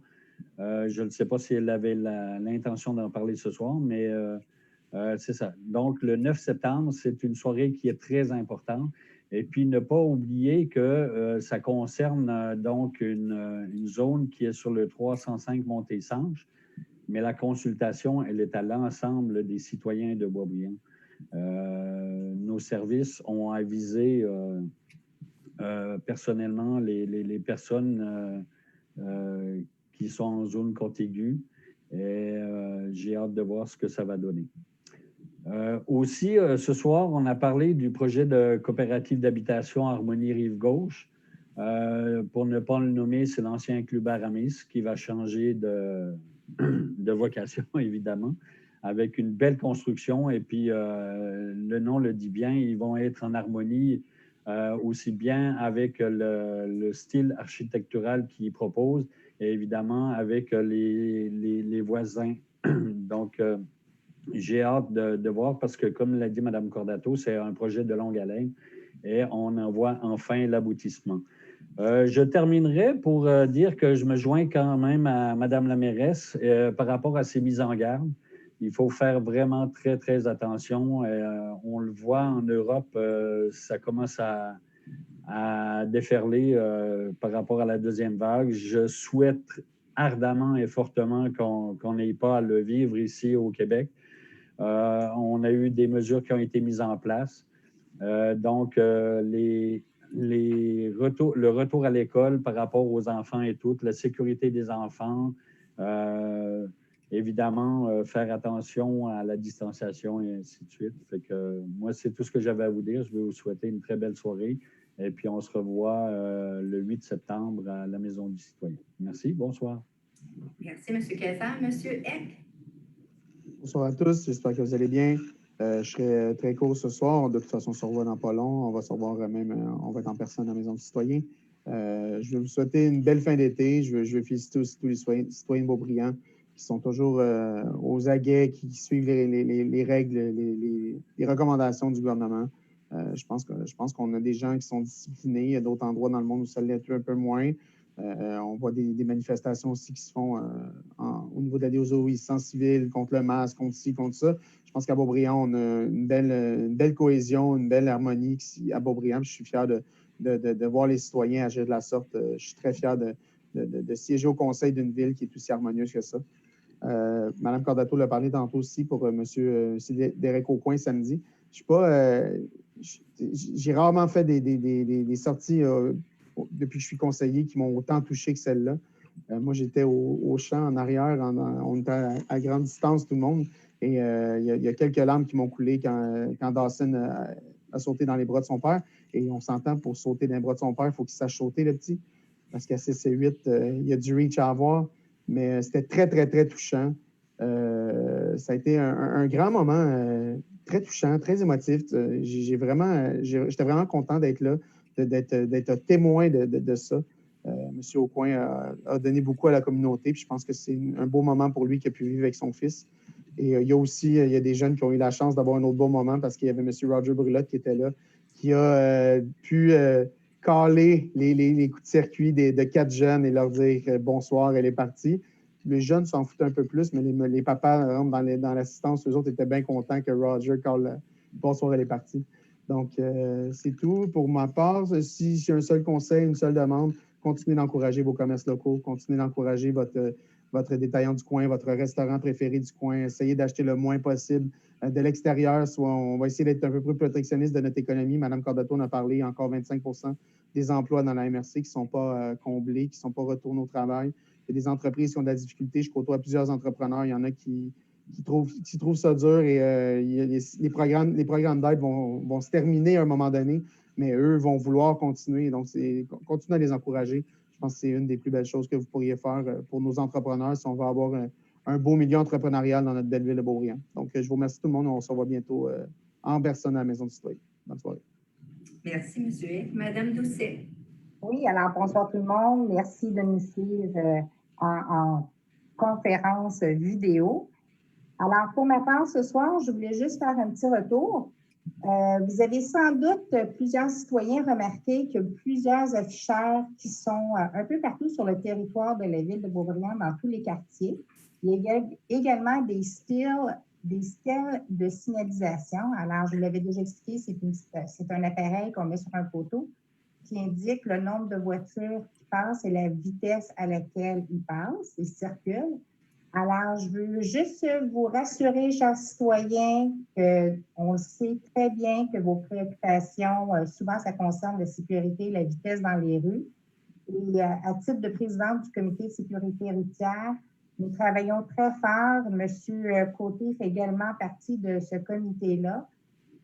Je ne sais pas si elle avait l'intention d'en parler ce soir, mais c'est ça. Donc, le 9 septembre, c'est une soirée qui est très importante. Et puis, ne pas oublier que ça concerne donc une zone qui est sur le 305 Montée-Sanche, mais la consultation, elle est à l'ensemble des citoyens de Boisbriand. Nos services ont avisé personnellement les personnes qui sont en zone contiguë et j'ai hâte de voir ce que ça va donner. Aussi, ce soir, on a parlé du projet de coopérative d'habitation Harmonie Rive-Gauche. Pour ne pas le nommer, c'est l'ancien Club Aramis qui va changer de vocation, évidemment, avec une belle construction. Et puis, le nom le dit bien, ils vont être en harmonie aussi bien avec le style architectural qu'ils proposent et évidemment avec les voisins. Donc, j'ai hâte de voir parce que, comme l'a dit Mme Cordato, c'est un projet de longue haleine et on en voit enfin l'aboutissement. Je terminerai pour dire que je me joins quand même à Mme la mairesse par rapport à ces mises en garde. Il faut faire vraiment très, très attention. On le voit en Europe, ça commence à déferler par rapport à la deuxième vague. Je souhaite ardemment et fortement qu'on n'ait pas à le vivre ici au Québec. On a eu des mesures qui ont été mises en place. Donc, le retour à l'école par rapport aux enfants et tout, la sécurité des enfants, évidemment, faire attention à la distanciation et ainsi de suite. Fait que moi, c'est tout ce que j'avais à vous dire. Je veux vous souhaiter une très belle soirée. Et puis, on se revoit le 8 septembre à la Maison du Citoyen. Merci. Bonsoir. Merci, M. Kayser. M. Eck? Bonsoir à tous. J'espère que vous allez bien. Je serai très court ce soir. De toute façon, on se revoit dans pas long. On va se revoir même, on va être en personne à la Maison du Citoyen. Je veux vous souhaiter une belle fin d'été. Je veux féliciter aussi tous les citoyens de Beaubriand qui sont toujours aux aguets, qui suivent les règles, les recommandations du gouvernement. Je pense qu'on a des gens qui sont disciplinés. Il y a d'autres endroits dans le monde où ça l'est un peu moins. On voit des manifestations aussi qui se font au niveau de la désobéissance civile, contre le masque, contre ci, contre ça. Je pense qu'à Beaubriand, on a une belle cohésion, une belle harmonie ici à Beaubriand. Je suis fier de voir les citoyens agir de la sorte. Je suis très fier de siéger au conseil d'une ville qui est aussi harmonieuse que ça. Mme Cordato l'a parlé tantôt aussi pour M. Derek Aucoin samedi. Je suis pas... j'ai rarement fait des sorties depuis que je suis conseiller qui m'ont autant touché que celle-là. Moi, j'étais au champ en arrière, on était à grande distance tout le monde. Et il y a quelques larmes qui m'ont coulé quand Dawson a sauté dans les bras de son père. Et on s'entend, pour sauter dans les bras de son père, il faut qu'il sache sauter, le petit. Parce qu'à CC8, il y a du reach à avoir. Mais c'était très, très, très touchant. Ça a été un grand moment, très touchant, très émotif. J'étais vraiment content d'être là, d'être témoin de ça. M. Aucoin a donné beaucoup à la communauté, puis je pense que c'est un beau moment pour lui qu'il a pu vivre avec son fils. Et il y a des jeunes qui ont eu la chance d'avoir un autre beau moment parce qu'il y avait M. Roger Brulotte qui était là, qui a pu caler les coups de circuit de 4 jeunes et leur dire bonsoir, elle est partie. Les jeunes s'en foutent un peu plus, mais les papas rentrent dans l'assistance. Eux autres étaient bien contents que Roger cale bonsoir, elle est partie. Donc, c'est tout pour ma part. Si j'ai un seul conseil, une seule demande, continuez d'encourager vos commerces locaux, continuez d'encourager votre détaillant du coin, votre restaurant préféré du coin. Essayez d'acheter le moins possible de l'extérieur. On va essayer d'être un peu plus protectionniste de notre économie. Mme Cordato en a parlé, encore 25 des emplois dans la MRC qui ne sont pas comblés, qui ne sont pas retournés au travail. Il y a des entreprises qui ont de la difficulté. Je côtoie plusieurs entrepreneurs. Il y en a qui trouvent ça dur et les programmes d'aide vont se terminer à un moment donné, mais eux vont vouloir continuer. Donc, continuez à les encourager. Je pense que c'est une des plus belles choses que vous pourriez faire pour nos entrepreneurs si on veut avoir un beau milieu entrepreneurial dans notre belle ville de Beaubriand. Donc, je vous remercie tout le monde. On se revoit bientôt en personne à la Maison du Citoyen. Bonne soirée. Merci, M. Eck. Mme Doucet. Oui, alors bonsoir tout le monde. Merci de nous suivre en conférence vidéo. Alors, pour ma part, ce soir, je voulais juste faire un petit retour. Vous avez sans doute plusieurs citoyens remarqué qu'il y a plusieurs afficheurs qui sont un peu partout sur le territoire de la ville de Beaubriand, dans tous les quartiers. Il y a également des styles de signalisation. Alors, je vous l'avais déjà expliqué, c'est un appareil qu'on met sur un poteau qui indique le nombre de voitures qui passent et la vitesse à laquelle ils passent et circulent. Alors, je veux juste vous rassurer, chers citoyens, qu'on sait très bien que vos préoccupations, souvent, ça concerne la sécurité et la vitesse dans les rues. Et à titre de présidente du comité de sécurité routière, nous travaillons très fort. Monsieur Côté fait également partie de ce comité-là.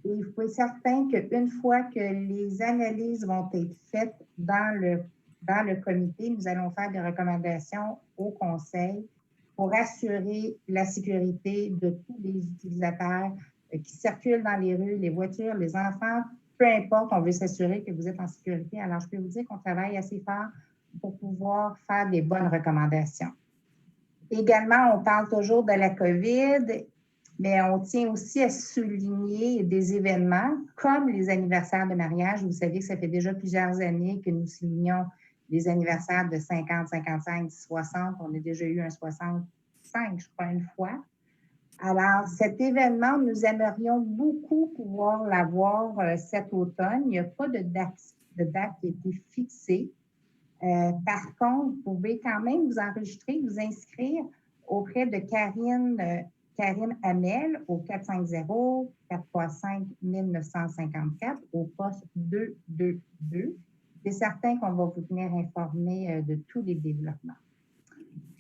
Et il faut être certain qu'une fois que les analyses vont être faites dans le comité, nous allons faire des recommandations au conseil pour assurer la sécurité de tous les utilisateurs qui circulent dans les rues, les voitures, les enfants, peu importe, on veut s'assurer que vous êtes en sécurité. Alors, je peux vous dire qu'on travaille assez fort pour pouvoir faire des bonnes recommandations. Également, on parle toujours de la COVID, mais on tient aussi à souligner des événements comme les anniversaires de mariage. Vous savez que ça fait déjà plusieurs années que nous soulignons les anniversaires de 50, 55, 60. On a déjà eu un 65, je crois, une fois. Alors, cet événement, nous aimerions beaucoup pouvoir l'avoir cet automne. Il n'y a pas de date qui a été fixée. Par contre, vous pouvez quand même vous enregistrer, vous inscrire auprès de Karine Hamel au 450-435-1954 au poste 222. C'est certain qu'on va vous tenir informé de tous les développements.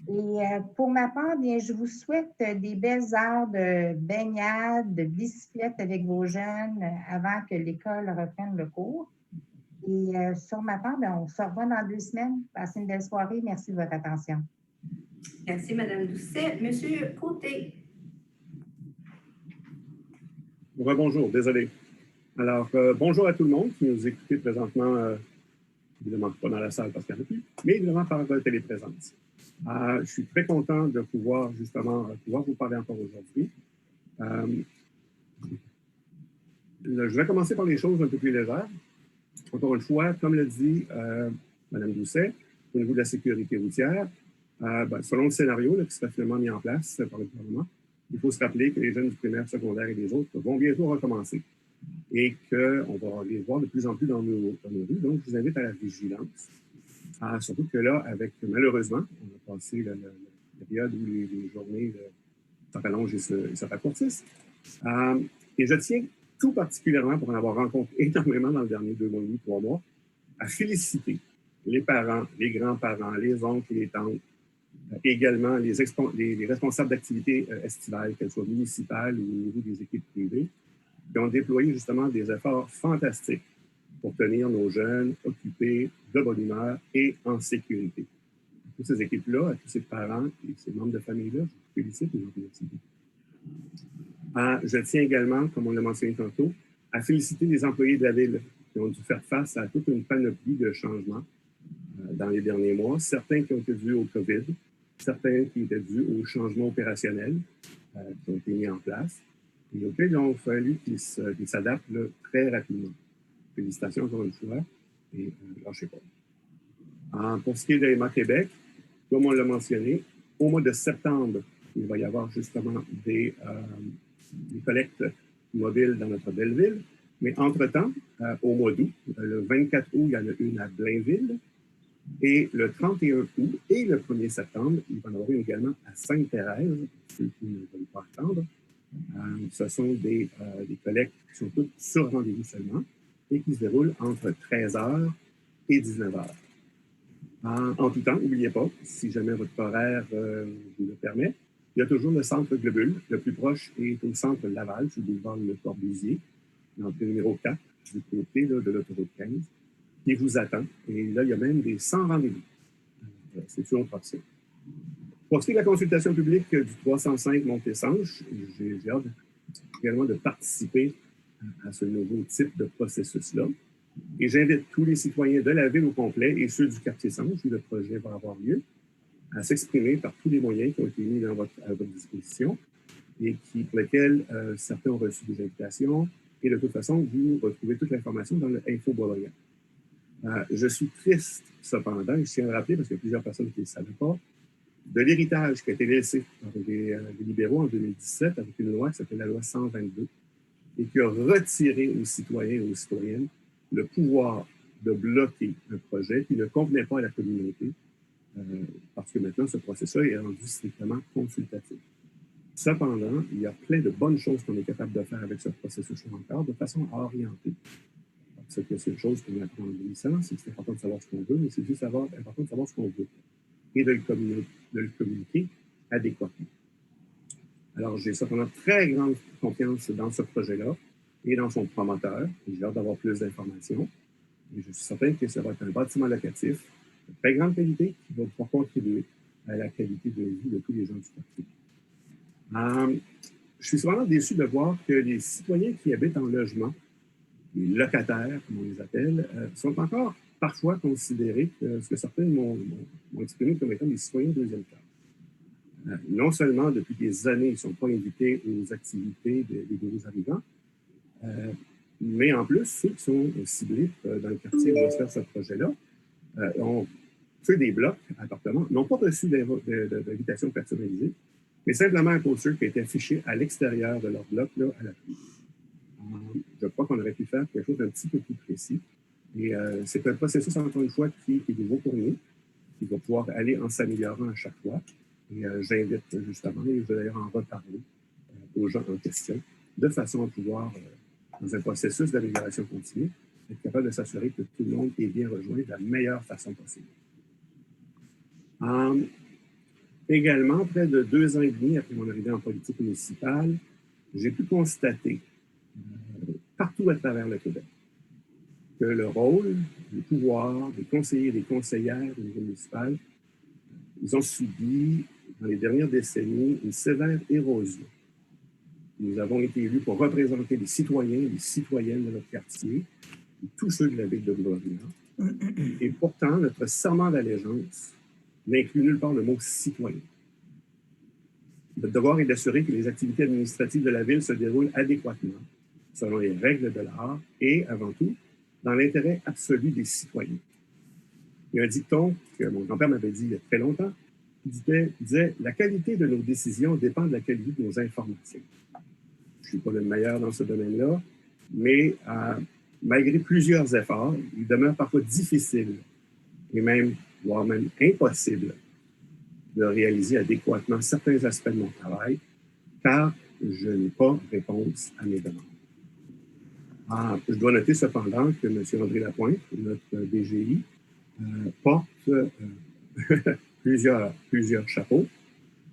Et pour ma part, bien, je vous souhaite des belles heures de baignade, de bicyclette avec vos jeunes avant que l'école reprenne le cours. Et sur ma part, bien, on se revoit dans 2 semaines. Passez une belle soirée. Merci de votre attention. Merci, Mme Doucet. Monsieur Côté. Bonjour, désolé. Alors, bonjour à tout le monde qui nous écoute présentement, évidemment pas dans la salle parce qu'il n'y en a plus, mais évidemment par téléprésence. Je suis très content de pouvoir justement vous parler encore aujourd'hui. Je vais commencer par les choses un peu plus légères. Encore une fois, comme l'a dit Mme Doucet, au niveau de la sécurité routière, selon le scénario qui sera finalement mis en place par le gouvernement, il faut se rappeler que les jeunes du primaire, secondaire et les autres vont bientôt recommencer et qu'on va les voir de plus en plus dans nos rues. Donc, je vous invite à la vigilance. Surtout que là, malheureusement, on a passé la période où les journées se rallongent et se raccourcissent. Et je tiens tout particulièrement, pour en avoir rencontré énormément dans le dernier 2 mois et demi, 3 mois, à féliciter les parents, les grands-parents, les oncles et les tantes, également les responsables d'activités estivales, qu'elles soient municipales ou au niveau des équipes privées, qui ont déployé justement des efforts fantastiques pour tenir nos jeunes occupés, de bonne humeur et en sécurité. À toutes ces équipes-là, à tous ces parents et ces membres de famille-là, je vous félicite et je vous remercie. Je tiens également, comme on l'a mentionné tantôt, à féliciter les employés de la Ville qui ont dû faire face à toute une panoplie de changements dans les derniers mois. Certains qui ont été dus au COVID, certains qui étaient dus aux changements opérationnels qui ont été mis en place et auxquels il a fallu qu'ils s'adaptent très rapidement. Félicitations encore une fois et lâchez pas. Pour ce qui est de EMA Québec, comme on l'a mentionné, au mois de septembre, il va y avoir justement des collectes mobiles dans notre belle ville. Mais entre-temps, au mois d'août, le 24 août, il y en a une à Blainville. Et le 31 août et le 1er septembre, il va y en avoir une également à Sainte-Thérèse, ceux qui ne veulent pas attendre. Ce sont des collectes qui sont toutes sur rendez-vous seulement et qui se déroulent entre 13h et 19h. En tout temps, n'oubliez pas, si jamais votre horaire vous le permet, il y a toujours le centre Globule. Le plus proche est au centre Laval, sur le boulevard Le Corbusier, l'entrée numéro 4, du côté de l'autoroute 15, qui vous attend. Et là, il y a même des 100 rendez-vous. C'est toujours possible. Pour ce qui est de la consultation publique du 305 Montésange, j'ai hâte également de participer à ce nouveau type de processus-là. Et j'invite tous les citoyens de la ville au complet et ceux du quartier Sange, où le projet va avoir lieu, à s'exprimer par tous les moyens qui ont été mis à votre disposition et pour lesquels certains ont reçu des invitations. Et de toute façon, vous retrouvez toute l'information dans le Info Bois-Laurent. Je suis triste, cependant, et je tiens à le rappeler parce qu'il y a plusieurs personnes qui ne le savaient pas, de l'héritage qui a été laissé par les libéraux en 2017 avec une loi qui s'appelle la loi 122 et qui a retiré aux citoyens et aux citoyennes le pouvoir de bloquer un projet qui ne convenait pas à la communauté parce que maintenant, ce processus est rendu strictement consultatif. Cependant, il y a plein de bonnes choses qu'on est capable de faire avec ce processus encore de façon orientée. Parce que c'est une chose qu'on apprend en licence, c'est important de savoir ce qu'on veut, mais c'est aussi important de savoir ce qu'on veut et de le communiquer adéquatement. Alors, j'ai cependant très grande confiance dans ce projet-là et dans son promoteur. J'ai hâte d'avoir plus d'informations. Et je suis certain que ça va être un bâtiment locatif de très grande qualité qui va pouvoir contribuer à la qualité de vie de tous les gens du quartier. Je suis souvent déçu de voir que les citoyens qui habitent en logement, les locataires, comme on les appelle, sont encore parfois considérés, ce que certains m'ont exprimé comme étant des citoyens de deuxième classe. Non seulement depuis des années, ils ne sont pas invités aux activités des nouveaux arrivants, mais en plus, ceux qui sont ciblés dans le quartier où va se faire ce projet-là ont fait des blocs d'appartements, n'ont pas reçu d'invitation personnalisée, mais simplement à cause ceux qui étaient affichés à l'extérieur de leur bloc là, à la pluie. Je crois qu'on aurait pu faire quelque chose d'un petit peu plus précis. Et c'est un processus, encore une fois, qui est nouveau pour nous, qui va pouvoir aller en s'améliorant à chaque fois. Et j'invite justement, et je vais d'ailleurs en reparler aux gens en question, de façon à pouvoir, dans un processus d'amélioration continue, être capable de s'assurer que tout le monde est bien rejoint de la meilleure façon possible. Également, près de 2 ans et demi après mon arrivée en politique municipale, j'ai pu constater partout à travers le Québec que le rôle, le pouvoir des conseillers et des conseillères au niveau municipal, ils ont subi dans les dernières décennies une sévère érosion. Nous avons été élus pour représenter les citoyens et les citoyennes de notre quartier, et tous ceux de la ville de Boisbriand. Et pourtant, notre serment d'allégeance n'inclut nulle part le mot citoyen. Notre devoir est d'assurer que les activités administratives de la ville se déroulent adéquatement, selon les règles de l'art et, avant tout, dans l'intérêt absolu des citoyens. Il y a un dicton que mon grand-père m'avait dit il y a très longtemps, qui disait « La qualité de nos décisions dépend de la qualité de nos informations ». Je ne suis pas le meilleur dans ce domaine-là, mais malgré plusieurs efforts, il demeure parfois difficile, et même, voire même impossible, de réaliser adéquatement certains aspects de mon travail, car je n'ai pas réponse à mes demandes. Je dois noter cependant que M. André Lapointe, notre DGI, porte plusieurs chapeaux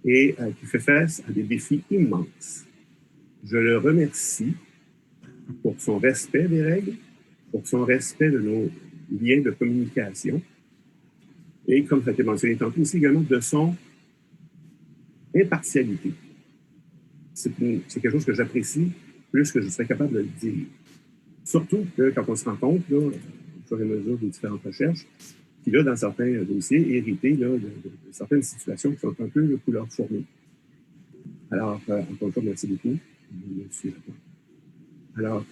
et qui fait face à des défis immenses. Je le remercie pour son respect des règles, pour son respect de nos liens de communication et, comme ça a été mentionné tantôt, aussi également de son impartialité. C'est quelque chose que j'apprécie plus que je serais capable de le dire. Surtout que quand on se rend compte, là, au fur et à mesure des différentes recherches, qu'il a dans certains dossiers hérité là, de certaines situations qui sont un peu de couleur fournie. Alors, encore une fois, merci beaucoup. Monsieur. Alors,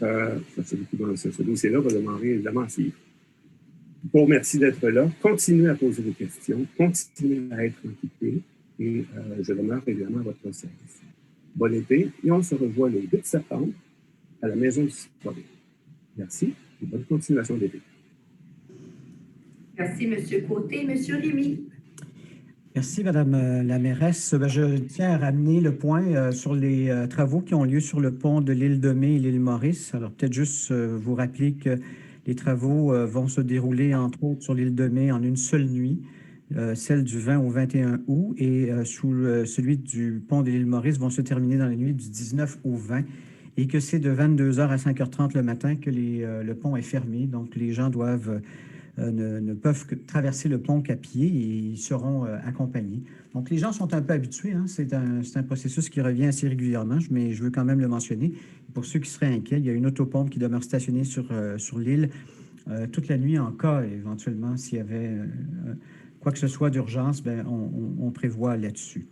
merci beaucoup dans ce dossier-là, va demander évidemment à suivre. Bon, merci d'être là. Continuez à poser des questions, continuez à être impliqués et je demeure évidemment à votre service. Bon été et on se revoit le 8 septembre à la Maison du Citoyen. Merci et bonne continuation d'été. Merci, M. Côté. M. Rémy. Merci, Madame la mairesse. Je tiens à ramener le point sur les travaux qui ont lieu sur le pont de l'île de Mai et l'île Maurice. Alors, peut-être juste vous rappeler que les travaux vont se dérouler, entre autres, sur l'île de Mai en une seule nuit, celle du 20 au 21 août, et celui du pont de l'île Maurice vont se terminer dans la nuit du 19 au 20, et que c'est de 22h à 5h30 le matin que le pont est fermé. Donc, les gens doivent... ne peuvent que traverser le pont qu'à pied et ils seront accompagnés. Donc, les gens sont un peu habitués. Hein? C'est un processus qui revient assez régulièrement, mais je veux quand même le mentionner. Pour ceux qui seraient inquiets, il y a une autopompe qui demeure stationnée sur l'île toute la nuit en cas, éventuellement, s'il y avait quoi que ce soit d'urgence, on prévoit là-dessus.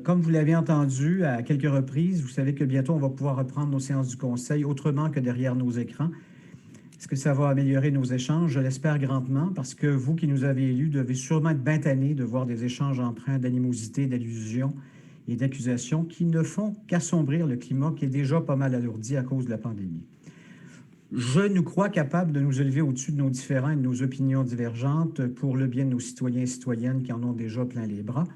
Comme vous l'avez entendu à quelques reprises, vous savez que bientôt, on va pouvoir reprendre nos séances du Conseil autrement que derrière nos écrans. Est-ce que ça va améliorer nos échanges? Je l'espère grandement, parce que vous qui nous avez élus devez sûrement être bien tannés de voir des échanges empreints d'animosité, d'allusion et d'accusations qui ne font qu'assombrir le climat qui est déjà pas mal alourdi à cause de la pandémie. Je nous crois capables de nous élever au-dessus de nos différends et de nos opinions divergentes pour le bien de nos citoyens et citoyennes qui en ont déjà plein les bras.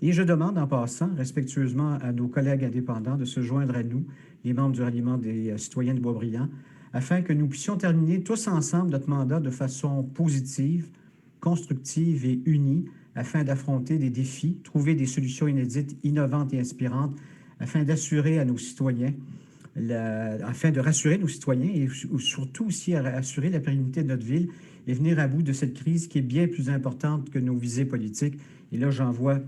Et je demande en passant respectueusement à nos collègues indépendants de se joindre à nous, les membres du ralliement des citoyens de Boisbriand, afin que nous puissions terminer tous ensemble notre mandat de façon positive, constructive et unie, afin d'affronter des défis, trouver des solutions inédites, innovantes et inspirantes, afin d'assurer à nos citoyens, afin de rassurer nos citoyens et surtout aussi à assurer la pérennité de notre ville et venir à bout de cette crise qui est bien plus importante que nos visées politiques. Et là, j'envoie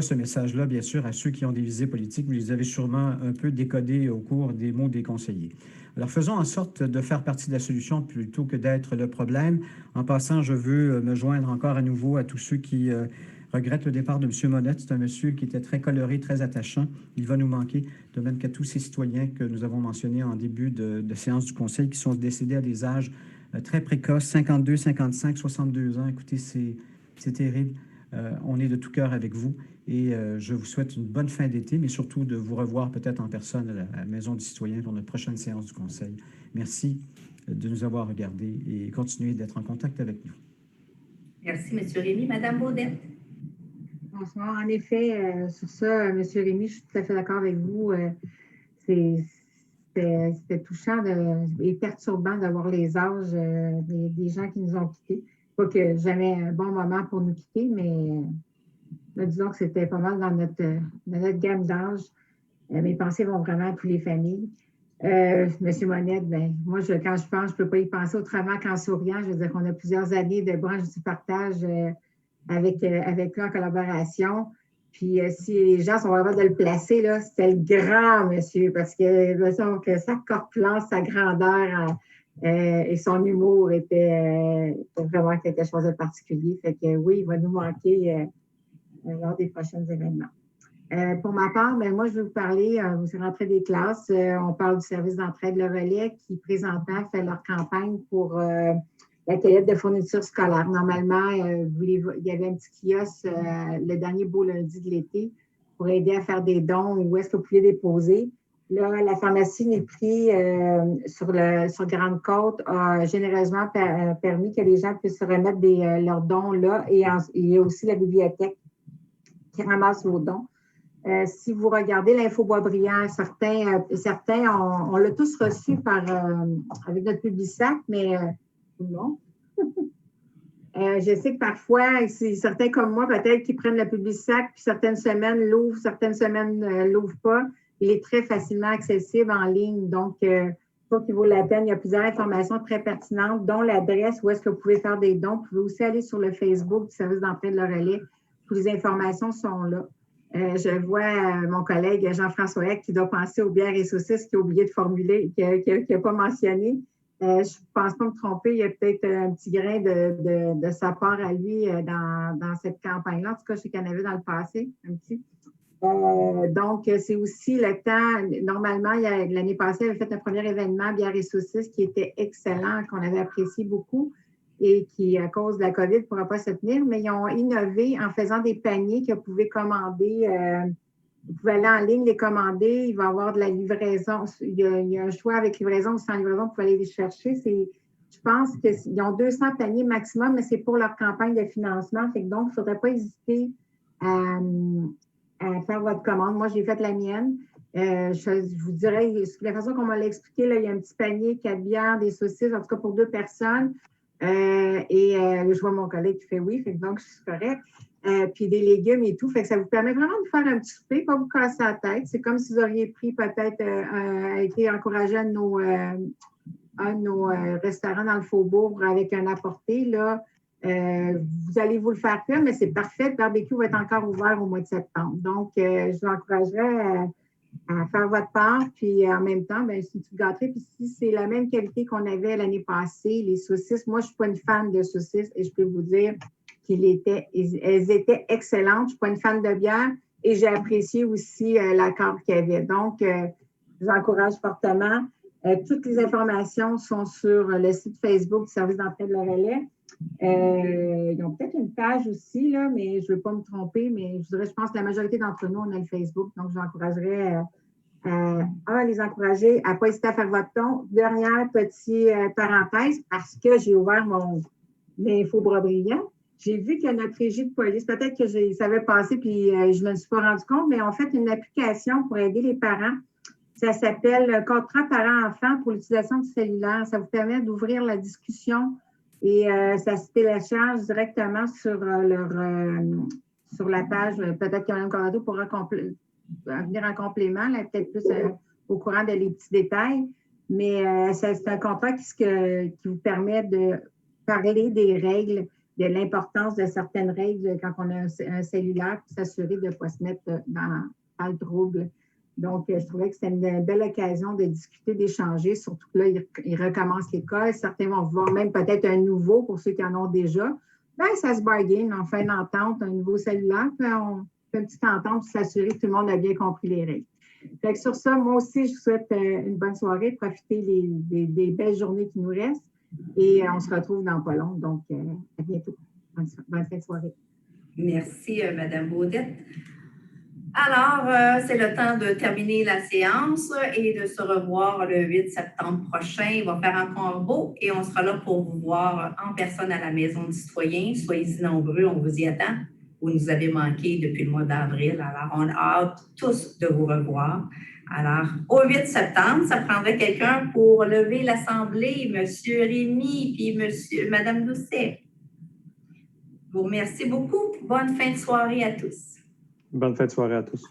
ce message-là, bien sûr, à ceux qui ont des visées politiques. Vous les avez sûrement un peu décodés au cours des mots des conseillers. Alors, faisons en sorte de faire partie de la solution plutôt que d'être le problème. En passant, je veux me joindre encore à nouveau à tous ceux qui regrettent le départ de M. Monette. C'est un monsieur qui était très coloré, très attachant. Il va nous manquer, de même qu'à tous ces citoyens que nous avons mentionnés en début de séance du Conseil, qui sont décédés à des âges très précoces, 52, 55, 62 ans. Écoutez, c'est terrible. On est de tout cœur avec vous et je vous souhaite une bonne fin d'été, mais surtout de vous revoir peut-être en personne à la Maison du Citoyen pour notre prochaine séance du Conseil. Merci de nous avoir regardés et continuez d'être en contact avec nous. Merci, M. Rémy. Madame Baudette. Bonsoir. En effet, sur ça, M. Rémy, je suis tout à fait d'accord avec vous. C'était touchant et perturbant d'avoir les âges des gens qui nous ont quittés. Pas que jamais un bon moment pour nous quitter, mais disons que c'était pas mal dans notre gamme d'âge. Mes pensées vont vraiment à toutes les familles. Monsieur Monette, ben, moi, quand je pense, je ne peux pas y penser autrement qu'en souriant. Je veux dire qu'on a plusieurs années de branche du partage avec lui en collaboration. Puis si les gens sont vraiment de le placer, là, c'était le grand monsieur, parce que sa corpulence, sa grandeur et son humour était vraiment quelque chose de particulier. Fait que oui, il va nous manquer lors des prochains événements. Pour ma part, ben, moi, je vais vous parler, vous êtes rentrée des classes, on parle du service d'entraide Le Relais qui, présentement, fait leur campagne pour la cueillette de fournitures scolaires. Normalement, il y avait un petit kiosque le dernier beau lundi de l'été pour aider à faire des dons où est-ce que vous pouviez déposer. Là, la pharmacie Népris sur Grande Côte a généreusement permis que les gens puissent remettre leurs dons là et il y a aussi la bibliothèque qui ramasse vos dons. Si vous regardez l'Info Boisbriand, certains on l'a tous reçu avec notre Publisac, mais non. Je sais que parfois, c'est certains comme moi, peut-être qui prennent le Publisac, puis certaines semaines l'ouvrent, certaines semaines ne l'ouvrent pas. Il est très facilement accessible en ligne, donc je crois qu'il vaut la peine. Il y a plusieurs informations très pertinentes, dont l'adresse où est-ce que vous pouvez faire des dons. Vous pouvez aussi aller sur le Facebook du service d'entraide Le Relais. Toutes les informations sont là. Je vois mon collègue Jean-François Eck qui doit penser aux bières et saucisses qu'il a oublié de formuler, qu'il n'a pas mentionné. Je ne pense pas me tromper, il y a peut-être un petit grain de sa part à lui dans cette campagne-là. En tout cas, je sais qu'il y en avait dans le passé, un petit. Donc, c'est aussi le temps. Normalement, l'année passée, il avait fait un premier événement, bière et saucisses, qui était excellent, qu'on avait apprécié beaucoup et qui, à cause de la COVID, ne pourra pas se tenir, mais ils ont innové en faisant des paniers que vous pouvez commander. Vous pouvez aller en ligne, les commander. Il va y avoir de la livraison. Il y a un choix avec livraison ou sans livraison. Vous pouvez aller les chercher. Je pense qu'ils ont 200 paniers maximum, mais c'est pour leur campagne de financement. Donc, il ne faudrait pas hésiter à faire votre commande. Moi, j'ai fait la mienne. Je vous dirais, de la façon qu'on m'a l'expliqué, il y a un petit panier, 4 bières, des saucisses, en tout cas pour 2 personnes. Je vois mon collègue qui fait oui, donc je suis correcte. Puis des légumes et tout. Fait que ça vous permet vraiment de faire un petit souper, pas vous casser la tête. C'est comme si vous auriez pris peut-être été encouragé à nos restaurants dans le Faubourg avec un apporté. Là, vous allez vous le faire cuire, mais c'est parfait. Le barbecue va être encore ouvert au mois de septembre. Donc, je vous encouragerais à faire votre part, puis en même temps, bien, c'est une petite gâterie. Puis si c'est la même qualité qu'on avait l'année passée, les saucisses, moi, je ne suis pas une fan de saucisses et je peux vous dire qu'elles étaient excellentes. Je ne suis pas une fan de bière et j'ai apprécié aussi la carte qu'il y avait. Donc, je vous encourage fortement. Toutes les informations sont sur le site Facebook du service d'entraide Le Relais. Ils ont peut-être une page aussi, là, mais je ne veux pas me tromper, mais je pense que la majorité d'entre nous, on a le Facebook, donc je vous encouragerais à les encourager à ne pas hésiter à faire votre don. Dernière petite parenthèse, parce que j'ai ouvert mon Info Boisbriand, j'ai vu que notre régie de police, peut-être que ça avait passé puis je ne me suis pas rendu compte, mais on fait une application pour aider les parents. Ça s'appelle Contrat parent-enfant pour l'utilisation du cellulaire. Ça vous permet d'ouvrir la discussion et ça se télécharge directement sur la page. Peut-être que Mme Corrado pourra venir en complément, là, peut-être plus au courant des petits détails. Mais c'est un contrat qui vous permet de parler des règles, de l'importance de certaines règles quand on a un cellulaire, pour s'assurer de ne pas se mettre dans le trouble. Donc, je trouvais que c'était une belle occasion de discuter, d'échanger, surtout que là, ils recommencent l'école. Certains vont voir même peut-être un nouveau pour ceux qui en ont déjà. Bien, ça se bargaine, on fait une entente, un nouveau cellulaire, puis on fait une petite entente pour s'assurer que tout le monde a bien compris les règles. Fait que sur ça, moi aussi, je vous souhaite une bonne soirée, profitez des belles journées qui nous restent et on se retrouve dans pas long. Donc, à bientôt. Bonne fin de soirée. Merci, Mme Baudette. Alors, c'est le temps de terminer la séance et de se revoir le 8 septembre prochain. Il va faire encore beau et on sera là pour vous voir en personne à la Maison du Citoyen. Soyez-y nombreux, on vous y attend. Vous nous avez manqué depuis le mois d'avril. Alors, on a hâte tous de vous revoir. Alors, au 8 septembre, ça prendrait quelqu'un pour lever l'Assemblée, M. Rémy, puis Mme Doucet. Je vous remercie beaucoup. Bonne fin de soirée à tous. Bonne fin de soirée à tous.